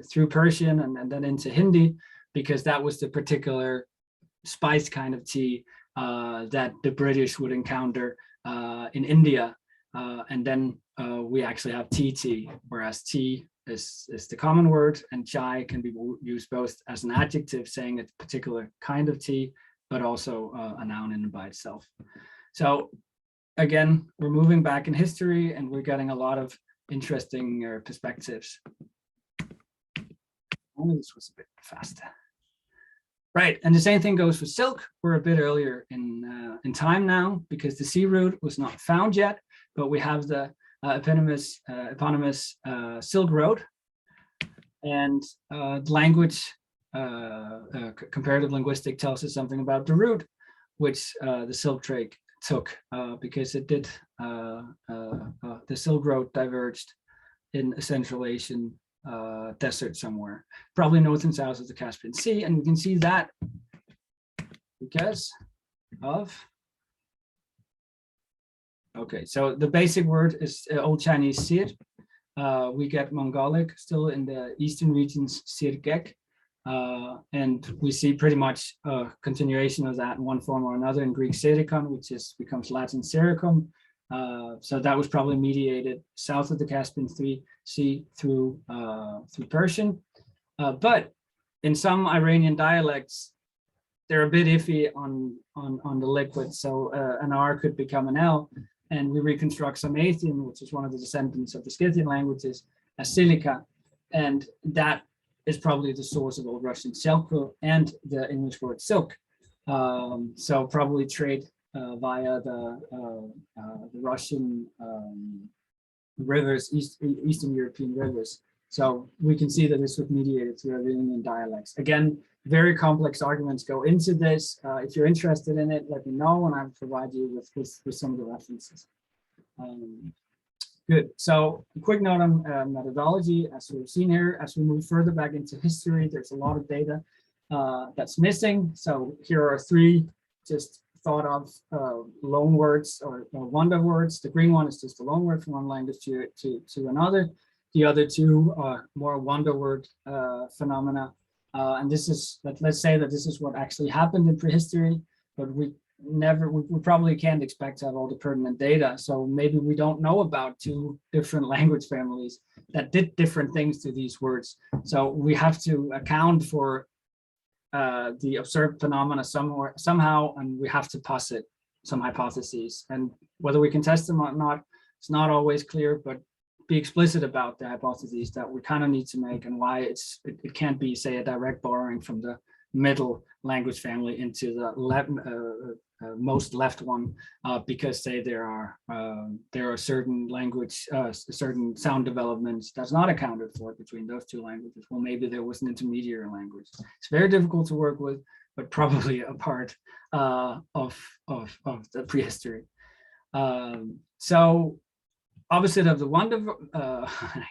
through Persian and then into Hindi, because that was the particular spiced kind of tea that the British would encounter in India. And then we actually have tea, whereas tea is the common word, and chai can be used both as an adjective saying a particular kind of tea, but also a noun in and by itself. So again, we're moving back in history and we're getting a lot of interesting perspectives. Only this was a bit faster. Right, and the same thing goes for silk. We're a bit earlier in time now because the sea route was not found yet, but we have the eponymous Silk Road, and language comparative linguistic tells us something about the route which the silk trade took, because it did the Silk Road diverged in a Central Asian desert somewhere, probably north and south of the Caspian Sea, and we can see that because of, okay, so the basic word is Old Chinese sir. We get Mongolic still in the eastern regions, sirgek, and we see pretty much a continuation of that in one form or another in Greek serikon, which becomes Latin sericum. So that was probably mediated south of the Caspian Sea through Persian, but in some Iranian dialects, they're a bit iffy on the liquid. So an R could become an L, and we reconstruct Sarmatian, which is one of the descendants of the Scythian languages, as silica, and that is probably the source of Old Russian selko and the English word silk. So probably trade via the Russian rivers, Eastern European rivers. So we can see that this was mediated through Iranian dialects. Again, very complex arguments go into this. If you're interested in it, let me know and I'll provide you with some of the references. Good. So a quick note on methodology. As we've seen here, as we move further back into history, there's a lot of data that's missing. So here are three just thought of loan words or wonder words. The green one is just a loan word from one language to another. The other two are more wonder word phenomena. And this is, let's say that this is what actually happened in prehistory, but we probably can't expect to have all the pertinent data. So maybe we don't know about two different language families that did different things to these words. So we have to account for the observed phenomena somehow, and we have to posit some hypotheses. And whether we can test them or not, it's not always clear, but be explicit about the hypotheses that we kind of need to make and why it can't be, say, a direct borrowing from the middle language family into the most left one, because say there are certain language, certain sound developments that's not accounted for between those two languages. Well, maybe there was an intermediary language. It's very difficult to work with, but probably a part of the prehistory. So opposite of the wonder,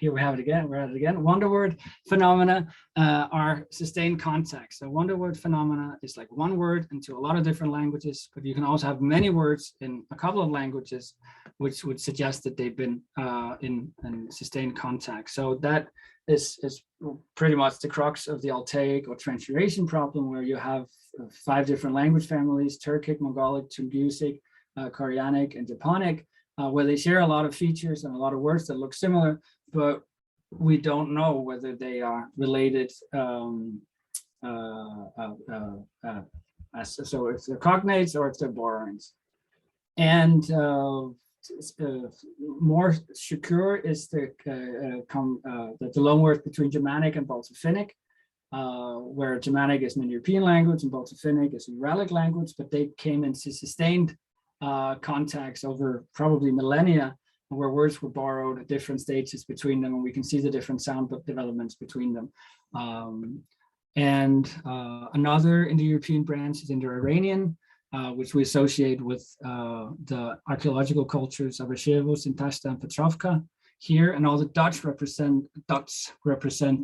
here we have it again, we're at it again, wonder word phenomena are sustained contacts. So wonder word phenomena is like one word into a lot of different languages, but you can also have many words in a couple of languages, which would suggest that they've been in sustained contact. So that is pretty much the crux of the Altaic or transliteration problem, where you have 5 different language families: Turkic, Mongolic, Tungusic, Koreanic, and Japonic, where they share a lot of features and a lot of words that look similar, but we don't know whether they are related. So if they're cognates or if they're borrowings. And more secure is the loanword between Germanic and Balto-Finnic, where Germanic is an Indo-European language and Balto-Finnic is a Uralic language, but they came into sustained contacts over probably millennia, where words were borrowed at different stages between them, and we can see the different sound developments between them. Another Indo-European branch is Indo-Iranian, which we associate with the archaeological cultures of Ashevos in Tashta and Petrovka here, and all the dots represent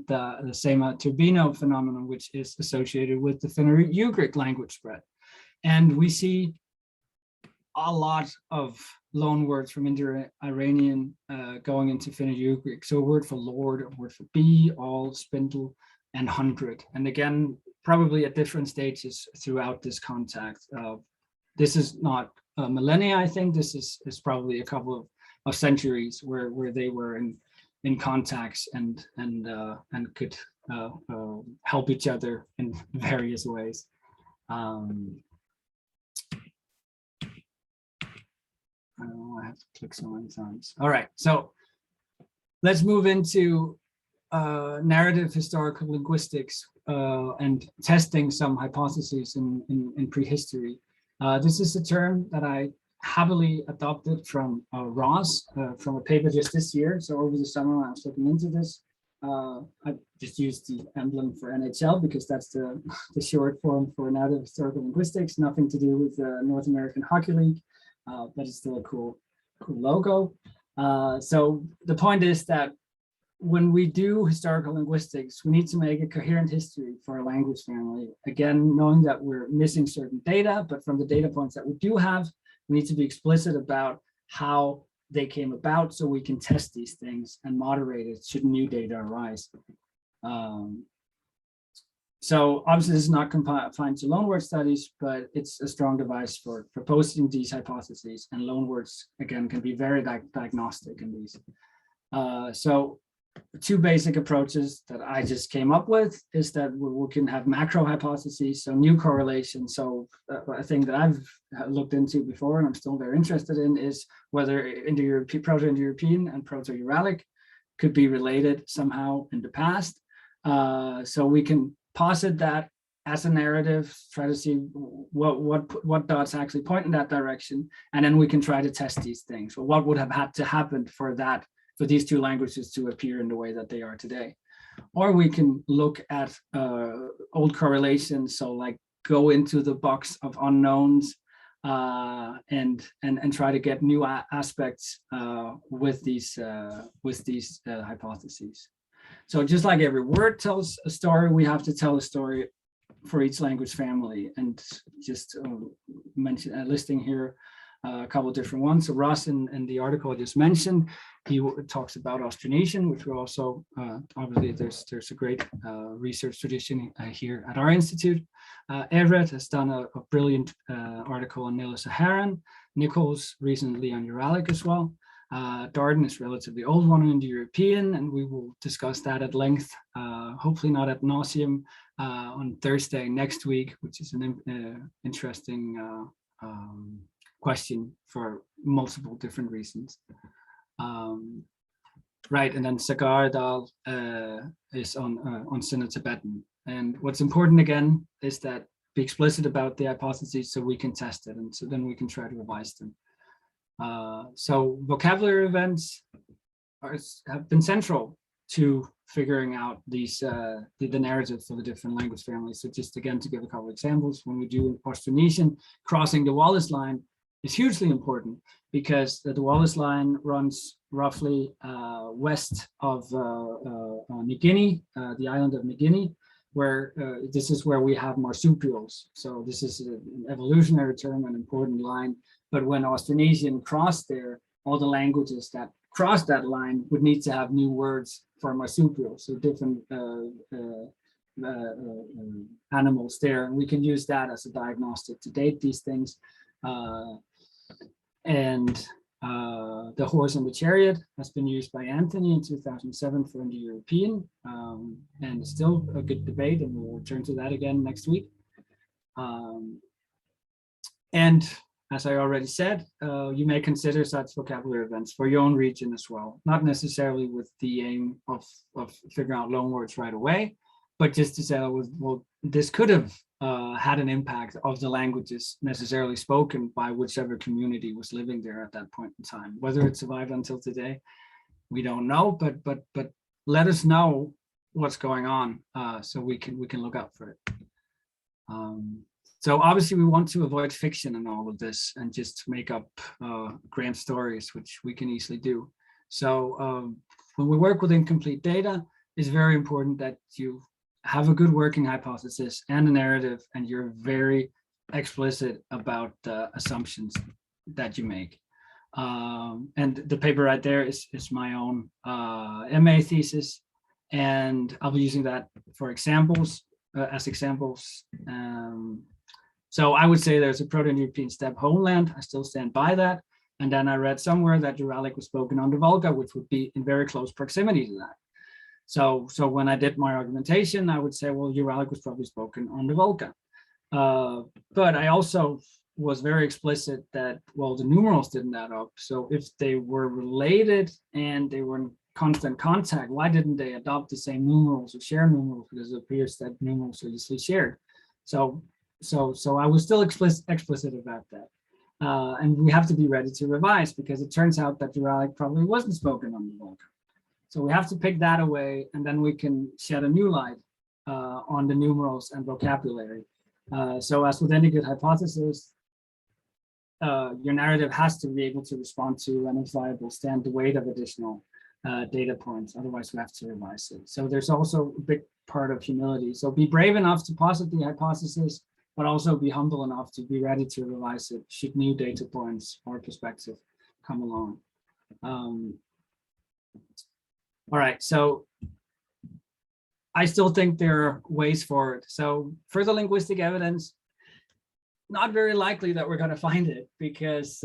the sema turbino phenomenon, which is associated with the Fenno-Ugric language spread. And we see a lot of loan words from Indo-Iranian going into Fenno-Ugric. So a word for lord, a word for bee, all, spindle, and hundred. And again, probably at different stages throughout this contact. This is not millennia, I think. This is probably a couple of centuries where they were in contacts and could help each other in various ways. I have to click so many times. All right, so let's move into narrative historical linguistics and testing some hypotheses in prehistory. This is a term that I happily adopted from Ross from a paper just this year. So over the summer, I was looking into this. I just used the emblem for NHL because that's the short form for narrative historical linguistics, nothing to do with the North American Hockey League, but it's still a cool logo. So the point is that when we do historical linguistics, we need to make a coherent history for a language family. Again, knowing that we're missing certain data, but from the data points that we do have, we need to be explicit about how they came about so we can test these things and moderate it should new data arise. So obviously this is not confined to loanword studies, but it's a strong device for posting these hypotheses, and loanwords, again, can be very diagnostic in these. So two basic approaches that I just came up with is that we can have macro hypotheses, so new correlations. So a thing that I've looked into before and I'm still very interested in is whether Proto-Indo-European and Proto-Uralic could be related somehow in the past. So we can posit that as a narrative, try to see what dots actually point in that direction, and then we can try to test these things. So what would have had to happen for these two languages to appear in the way that they are today? Or we can look at old correlations, so like go into the box of unknowns and try to get new aspects with these hypotheses. So just like every word tells a story, we have to tell a story for each language family, and just listing here a couple of different ones. So Ross in the article I just mentioned, he talks about Austronesian, which we also obviously there's a great research tradition here at our institute. Everett has done a brilliant article on Nilo-Saharan. Nichols recently on Uralic as well. Darden is relatively old one on Indo-European, and we will discuss that at length, hopefully not ad nauseum, on Thursday next week, which is an interesting question for multiple different reasons. Right, and then Sagardal is on Sino-Tibetan. And what's important again is that be explicit about the hypotheses so we can test it, and so then we can try to revise them. So vocabulary events have been central to figuring out these the narrative for the different language families. So just again to give a couple of examples, when we do Austronesian, crossing the Wallace line is hugely important because the Wallace line runs roughly west of New Guinea, the island of New Guinea, where this is where we have marsupials. So this is an evolutionary term, an important line. But when Austronesian crossed there, all the languages that crossed that line would need to have new words for marsupials, so different animals there. And we can use that as a diagnostic to date these things. The horse and the chariot has been used by Anthony in 2007 for Indo-European, and it's still a good debate, and we'll return to that again next week. And as I already said, you may consider such vocabulary events for your own region as well, not necessarily with the aim of figuring out loanwords right away, but just to say, well, this could have had an impact of the languages necessarily spoken by whichever community was living there at that point in time. Whether it survived until today, we don't know, but let us know what's going on so we can look out for it. So obviously we want to avoid fiction in all of this and just make up grand stories, which we can easily do. So when we work with incomplete data, it's very important that you have a good working hypothesis and a narrative, and you're very explicit about the assumptions that you make. And the paper right there is my own MA thesis, and I'll be using that for examples, as examples. So I would say there's a Proto-European steppe homeland. I still stand by that. And then I read somewhere that Uralic was spoken on the Volga, which would be in very close proximity to that. So when I did my argumentation, I would say, well, Uralic was probably spoken on the Volga. But I also was very explicit that, well, the numerals didn't add up. So if they were related and they were in constant contact, why didn't they adopt the same numerals or share numerals? Because it appears that numerals are easily shared. So I was still explicit about that. And we have to be ready to revise, because it turns out that Uralic probably wasn't spoken on the Volga. So we have to pick that away, and then we can shed a new light on the numerals and vocabulary. So as with any good hypothesis, your narrative has to be able to respond to and, if viable, stand the weight of additional data points. Otherwise, we have to revise it. So there's also a big part of humility. So be brave enough to posit the hypothesis, but also be humble enough to be ready to revise it should new data points or perspective come along. All right, so I still think there are ways forward. So further linguistic evidence, not very likely that we're going to find it, because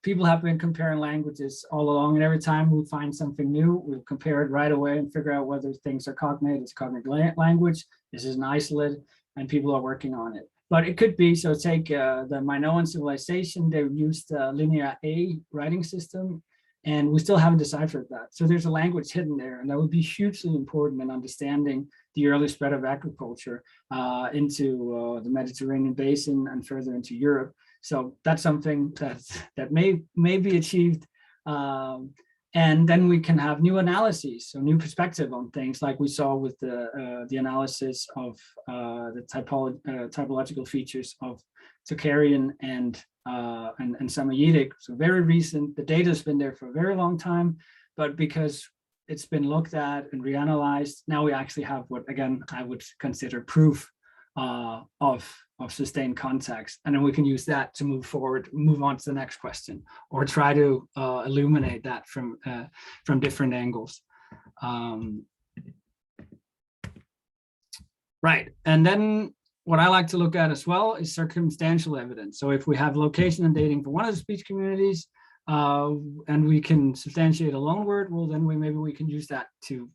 people have been comparing languages all along, and every time we find something new, we'll compare it right away and figure out whether things are cognate. It's cognate language. This is an isolate, and people are working on it. But it could be, so take the Minoan civilization, they used linear A writing system, and we still haven't deciphered that. So there's a language hidden there, and that would be hugely important in understanding the early spread of agriculture into the Mediterranean basin and further into Europe. So that's something that may be achieved. And then we can have new analyses, so new perspective on things, like we saw with the analysis of the typological features of Tocharian and Samoyedic. So very recent. The data has been there for a very long time, but because it's been looked at and reanalyzed, now we actually have what, again, I would consider proof of sustained context, and then we can use that to move forward, move on to the next question, or try to illuminate that from different angles. Right, and then what I like to look at as well is circumstantial evidence. So if we have location and dating for one of the speech communities, and we can substantiate a loan word, well, then maybe we can use that to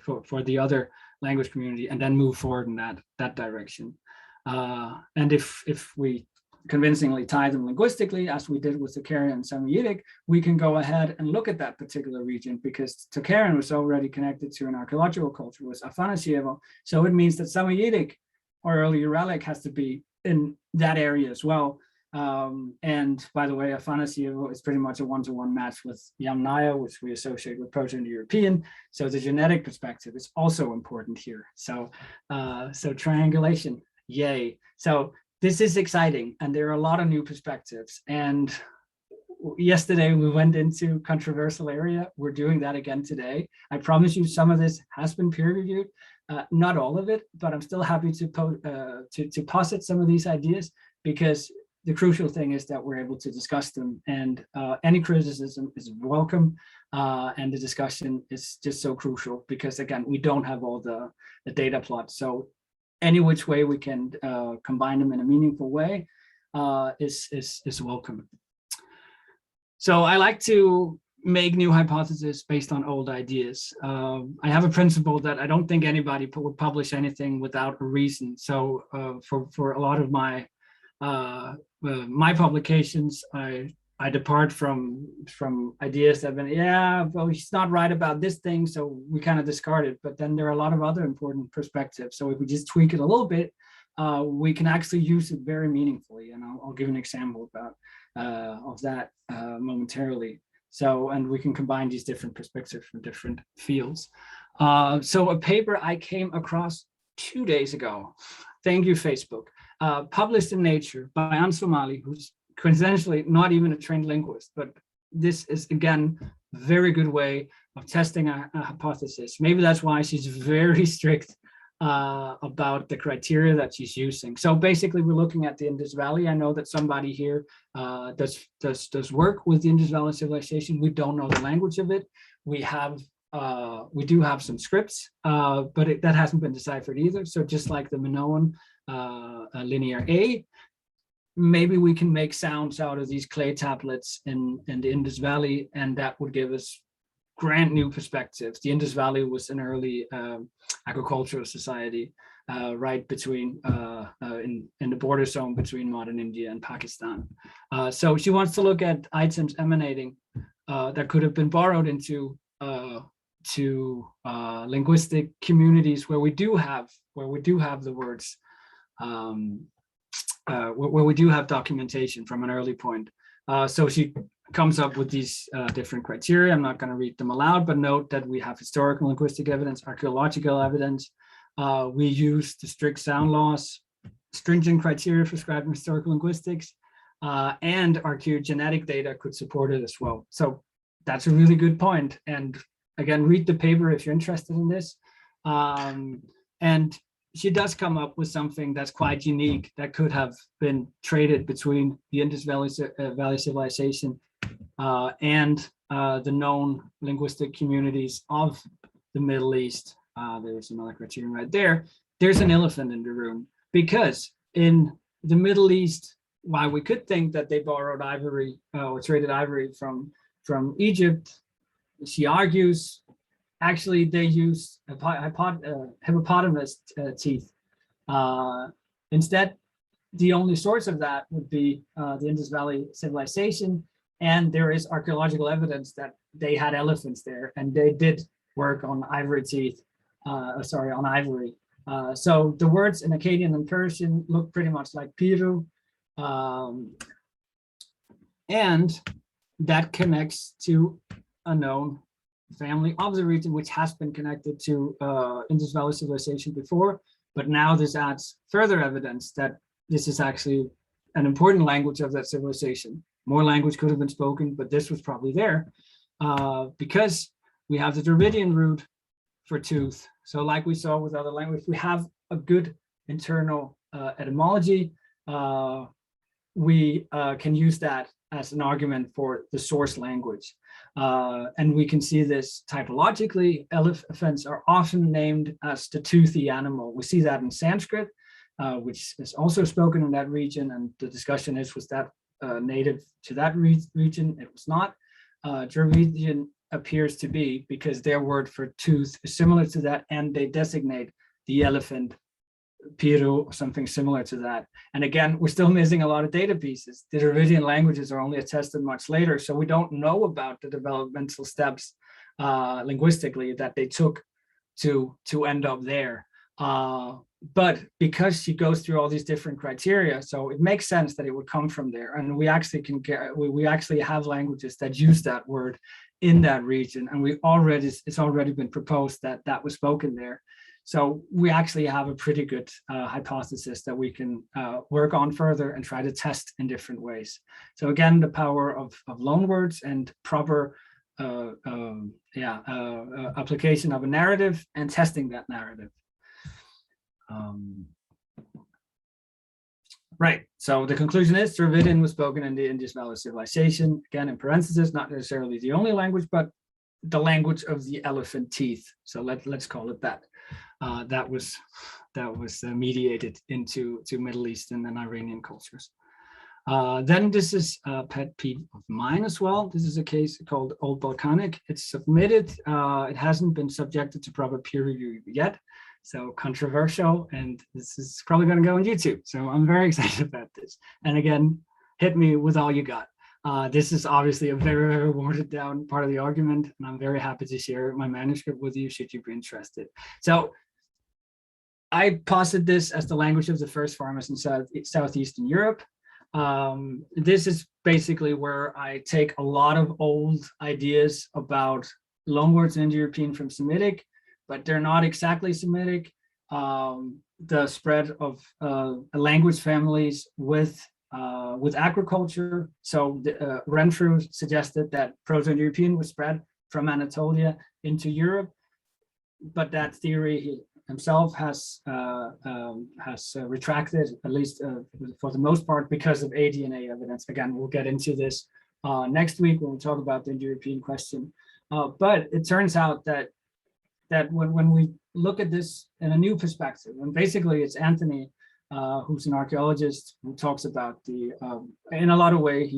for the other language community, and then move forward in that direction. And if we convincingly tie them linguistically, as we did with Tocharian and Samoyedic, we can go ahead and look at that particular region, because Tocharian was already connected to an archaeological culture, was Afanasyevo. So it means that Samoyedic or early Uralic has to be in that area as well. And by the way, Afanasyevo is pretty much a one-to-one match with Yamnaya, which we associate with Proto-Indo-European. So the genetic perspective is also important here. So, so triangulation, yay. So this is exciting, and there are a lot of new perspectives. And yesterday we went into controversial area. We're doing that again today. I promise you some of this has been peer-reviewed. Not all of it, but I'm still happy to posit some of these ideas, because the crucial thing is that we're able to discuss them, and any criticism is welcome, and the discussion is just so crucial, because again, we don't have all the data plots. So any which way we can combine them in a meaningful way is welcome. So I like to make new hypotheses based on old ideas. I have a principle that I don't think anybody would publish anything without a reason. So for a lot of my publications, I depart from ideas that have been, yeah, well, he's not right about this thing, so we kind of discard it. But then there are a lot of other important perspectives. So if we just tweak it a little bit, we can actually use it very meaningfully. And I'll give an example of that momentarily. So, and we can combine these different perspectives from different fields. So a paper I came across 2 days ago, thank you, Facebook, published in Nature by Anne Somali, who's coincidentally not even a trained linguist, but this is, again, very good way of testing a hypothesis. Maybe that's why she's very strict about the criteria that she's using. So basically, we're looking at the Indus Valley. I know that somebody here does work with the Indus Valley civilization. We don't know the language of it. We do have some scripts, but that hasn't been deciphered either. So just like the Minoan linear A, maybe we can make sounds out of these clay tablets in the Indus Valley, and that would give us grand new perspectives. The Indus Valley was an early agricultural society, right between in the border zone between modern India and Pakistan. So she wants to look at items emanating that could have been borrowed into linguistic communities where we do have the words, where we do have documentation from an early point. So she comes up with these different criteria. I'm not going to read them aloud, but note that we have historical linguistic evidence, archaeological evidence. We use the strict sound laws, stringent criteria prescribed in historical linguistics, and archaeogenetic data could support it as well. So that's a really good point. And again, read the paper if you're interested in this. And she does come up with something that's quite unique that could have been traded between the Indus Valley civilization and the known linguistic communities of the Middle East. There's another criterion right there. There's an elephant in the room, because in the Middle East, while we could think that they borrowed ivory or traded ivory from Egypt, she argues actually they use hippopotamus teeth. Instead, the only source of that would be the Indus Valley civilization, and there is archaeological evidence that they had elephants there, and they did work on ivory teeth, on ivory. So the words in Akkadian and Persian look pretty much like piru, and that connects to a known family of the region, which has been connected to Indus Valley civilization before, but now this adds further evidence that this is actually an important language of that civilization. More language could have been spoken, but this was probably there because we have the Dravidian root for tooth. So like we saw with other languages, we have a good internal etymology. We can use that as an argument for the source language. And we can see this typologically. Elephants are often named as the toothy animal. We see that in Sanskrit, which is also spoken in that region. And the discussion is, was that native to that region? It was not. Dravidian appears to be, because their word for tooth is similar to that, and they designate the elephant piru or something similar to that. And again, we're still missing a lot of data pieces. The Dravidian languages are only attested much later, so we don't know about the developmental steps linguistically that they took to end up there. But because she goes through all these different criteria, so it makes sense that it would come from there. And we actually can get, we actually have languages that use that word in that region, and it's already been proposed that that was spoken there. So we actually have a pretty good hypothesis that we can work on further and try to test in different ways. So again, the power of loanwords and proper application of a narrative and testing that narrative. Right, so the conclusion is Dravidian was spoken in the Indus Valley civilization, again in parentheses, not necessarily the only language, but the language of the elephant teeth. So let's call it that. That was mediated into Middle Eastern and Iranian cultures. Then this is a pet peeve of mine as well. This is a case called Old Balkanic. It's submitted. It hasn't been subjected to proper peer review yet. So controversial, and this is probably going to go on YouTube. So I'm very excited about this. And again, hit me with all you got. This is obviously a very, very watered down part of the argument, and I'm very happy to share my manuscript with you should you be interested. So I posit this as the language of the first farmers in Southeastern Europe. This is basically where I take a lot of old ideas about loanwords in Indo-European from Semitic, but they're not exactly Semitic. The spread of language families with with agriculture. So Renfrew suggested that Proto-European was spread from Anatolia into Europe, but that theory he himself has retracted, at least for the most part, because of ADNA evidence. Again, we'll get into this next week when we talk about the Indo-European question. But it turns out that when we look at this in a new perspective, and basically it's Anthony, who's an archaeologist, who talks about the, in a lot of ways,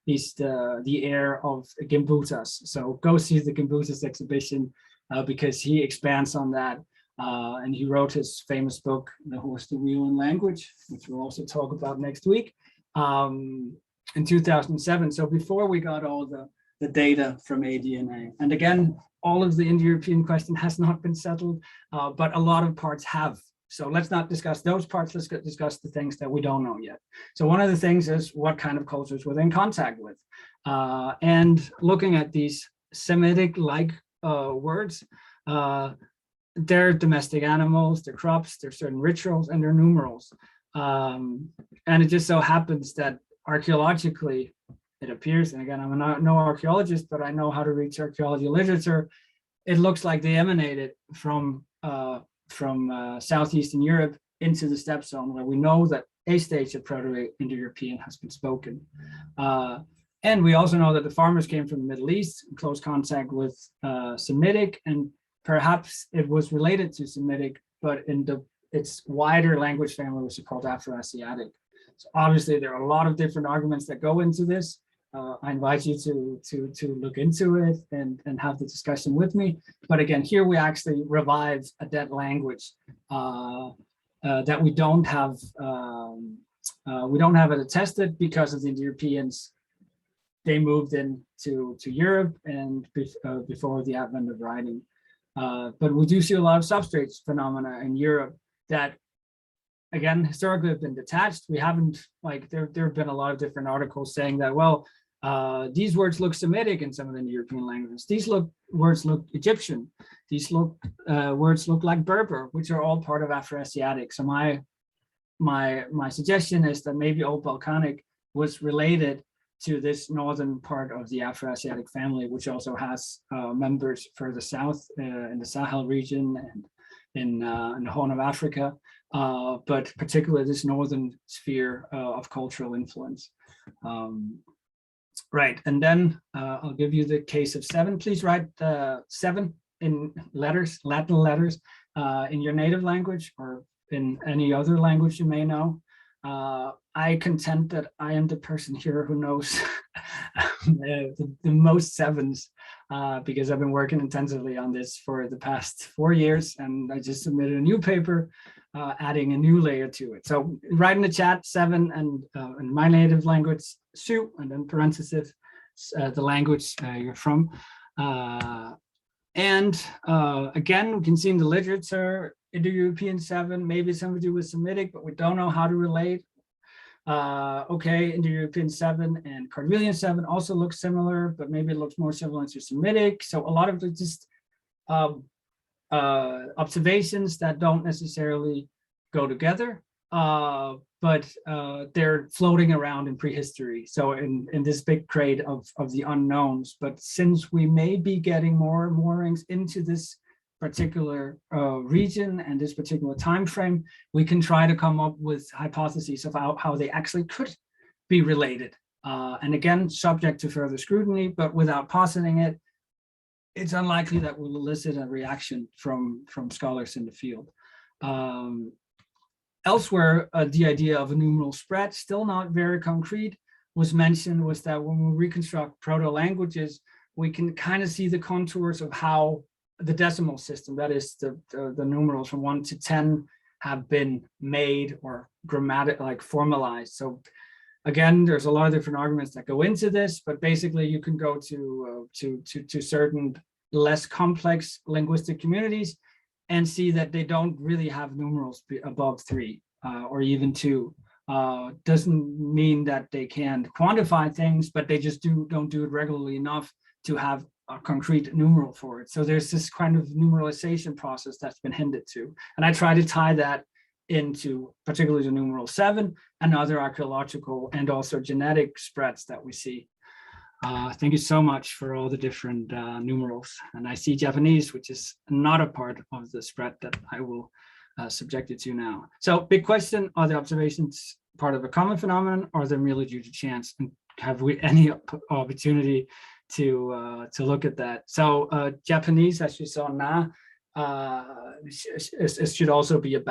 he's the heir of Gimbutas. So go see the Gimbutas exhibition because he expands on that. And he wrote his famous book, The Horse, the Wheel, and Language, which we'll also talk about next week, in 2007. So before we got all the data from ADNA. And again, all of the Indo-European question has not been settled, but a lot of parts have. So let's not discuss those parts, let's discuss the things that we don't know yet. So one of the things is what kind of cultures were they in contact with? And looking at these Semitic-like words, they're domestic animals, they're crops, they're certain rituals, and they're numerals. And it just so happens that archaeologically, it appears, and again, I'm no archaeologist, but I know how to read archaeology literature. It looks like they emanated from Southeastern Europe into the steppe zone, where we know that a stage of Proto-Indo-European has been spoken. And we also know that the farmers came from the Middle East in close contact with Semitic, and perhaps it was related to Semitic, but in its wider language family, which is called Afro-Asiatic. So obviously, there are a lot of different arguments that go into this. I invite you to look into it and have the discussion with me. But again, here we actually revive a dead language that we don't have it attested because of the Indo-Europeans. They moved into Europe and before the advent of writing. But we do see a lot of substrate phenomena in Europe that, again, historically have been detached. We haven't, like, there have been a lot of different articles saying that, well, these words look Semitic in some of the European languages. These words look Egyptian. These words look like Berber, which are all part of Afro-Asiatic. So my suggestion is that maybe Old Balkanic was related to this northern part of the Afro-Asiatic family, which also has members further south in the Sahel region and in the Horn of Africa, but particularly this northern sphere of cultural influence. Right, and then I'll give you the case of 7. Please write 7 in letters, Latin letters, in your native language or in any other language you may know. I contend that I am the person here who knows the most 7s because I've been working intensively on this for the past 4 years, and I just submitted a new paper adding a new layer to it. So write in the chat 7 and in my native language, Su, and then parenthesis, the language you're from. And again, we can see in the literature, Indo-European 7, maybe something to do with Semitic, but we don't know how to relate. Okay, Indo-European 7 and Cartwheelian 7 also look similar, but maybe it looks more similar to Semitic. So a lot of it just observations that don't necessarily go together, but they're floating around in prehistory. So in this big crate of the unknowns. But since we may be getting more moorings into this particular region and this particular time frame, we can try to come up with hypotheses of how they actually could be related. And again, subject to further scrutiny, but without positing it, it's unlikely that we'll elicit a reaction from scholars in the field. Elsewhere, the idea of a numeral spread, still not very concrete, was mentioned, was that when we reconstruct proto-languages, we can kind of see the contours of how the decimal system, that is the numerals from 1 to 10, have been made or formalized. So again, there's a lot of different arguments that go into this, but basically you can go to certain less complex linguistic communities and see that they don't really have numerals above 3 or even 2. Doesn't mean that they can't quantify things, but they just don't do it regularly enough to have a concrete numeral for it. So there's this kind of numeralization process that's been hinted to. And I try to tie that into particularly the numeral 7 and other archaeological and also genetic spreads that we see. Thank you so much for all the different numerals. And I see Japanese, which is not a part of the spread that I will subject you to now. So big question, are the observations part of a common phenomenon, or are they merely due to chance? And have we any opportunity to look at that? So Japanese, as you saw now, it should also be a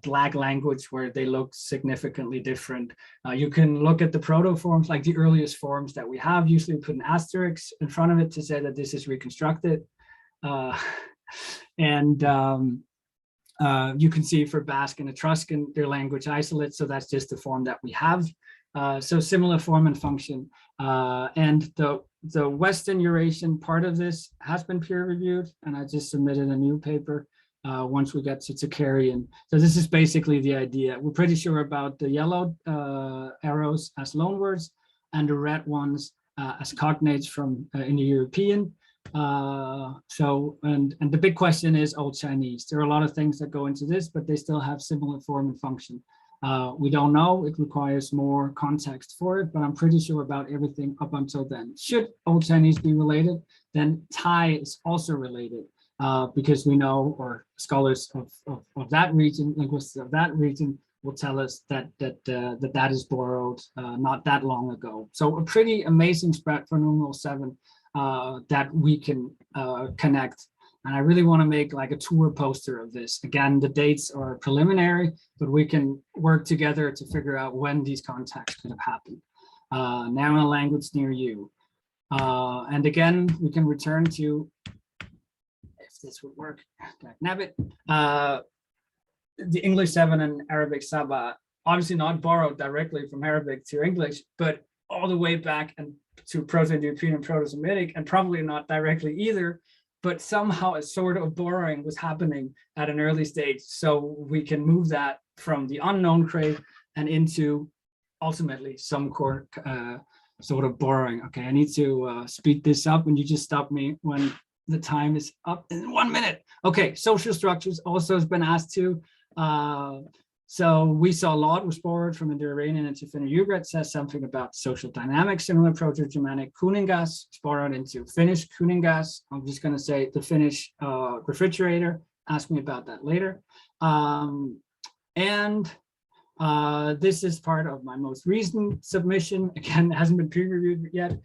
black language where they look significantly different. You can look at the proto-forms, like the earliest forms that we have. Usually we put an asterisk in front of it to say that this is reconstructed. You can see for Basque and Etruscan, their language isolates, so that's just the form that we have. So similar form and function. And the Western Eurasian part of this has been peer reviewed, and I just submitted a new paper once we get to Tocharian. So this is basically the idea. We're pretty sure about the yellow arrows as loanwords and the red ones as cognates from Indo-European. And the big question is Old Chinese. There are a lot of things that go into this, but they still have similar form and function. We don't know, it requires more context for it, but I'm pretty sure about everything up until then. Should Old Chinese be related, then Thai is also related because we know, or scholars of that region, linguists of that region will tell us that that is borrowed not that long ago. So a pretty amazing spread for numeral 7 that we can connect. And I really want to make like a tour poster of this. Again, the dates are preliminary, but we can work together to figure out when these contacts could have happened. Now in a language near you. And again, we can return to, if this would work, nabbit, the English 7 and Arabic Saba, obviously not borrowed directly from Arabic to English, but all the way back and to Proto-European and Proto-Semitic, and probably not directly either, but somehow a sort of borrowing was happening at an early stage. So we can move that from the unknown crate and into ultimately some sort of borrowing. Okay, I need to speed this up, and you just stop me when the time is up in 1 minute. Okay, social structures also has been asked to. So we saw a lot was borrowed from Indo-Iranian and Fenno-Ugric, says something about social dynamics, similar Proto-Germanic kuningas, borrowed into Finnish kuningas. I'm just going to say the Finnish refrigerator. Ask me about that later. This is part of my most recent submission. Again, it hasn't been peer-reviewed yet.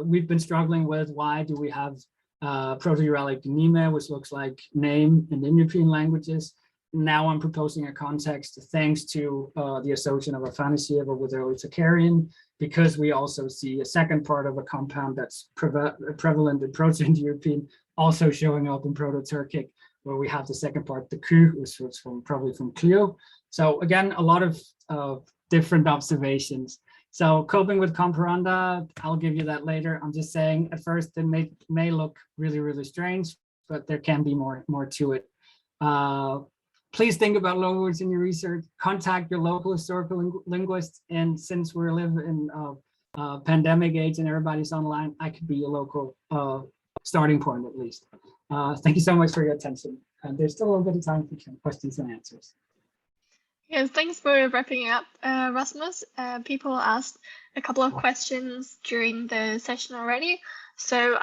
We've been struggling with why do we have Proto-Uralic nime, which looks like name in Indo-European languages. Now I'm proposing a context thanks to the association of Afanasiev with early Tocharian, because we also see a second part of a compound that's prevalent in Proto-Indo-European also showing up in Proto-Turkic, where we have the second part, the Q, which was probably from Clio. So again, a lot of different observations. So coping with comparanda, I'll give you that later. I'm just saying at first it may look really, really strange, but there can be more to it. Please think about loanwords in your research. Contact your local historical linguist. And since we live in pandemic age and everybody's online, I could be a local starting point at least. Thank you so much for your attention. And there's still a little bit of time for questions and answers. Yes, thanks for wrapping up, Rasmus. People asked a couple of questions during the session already. So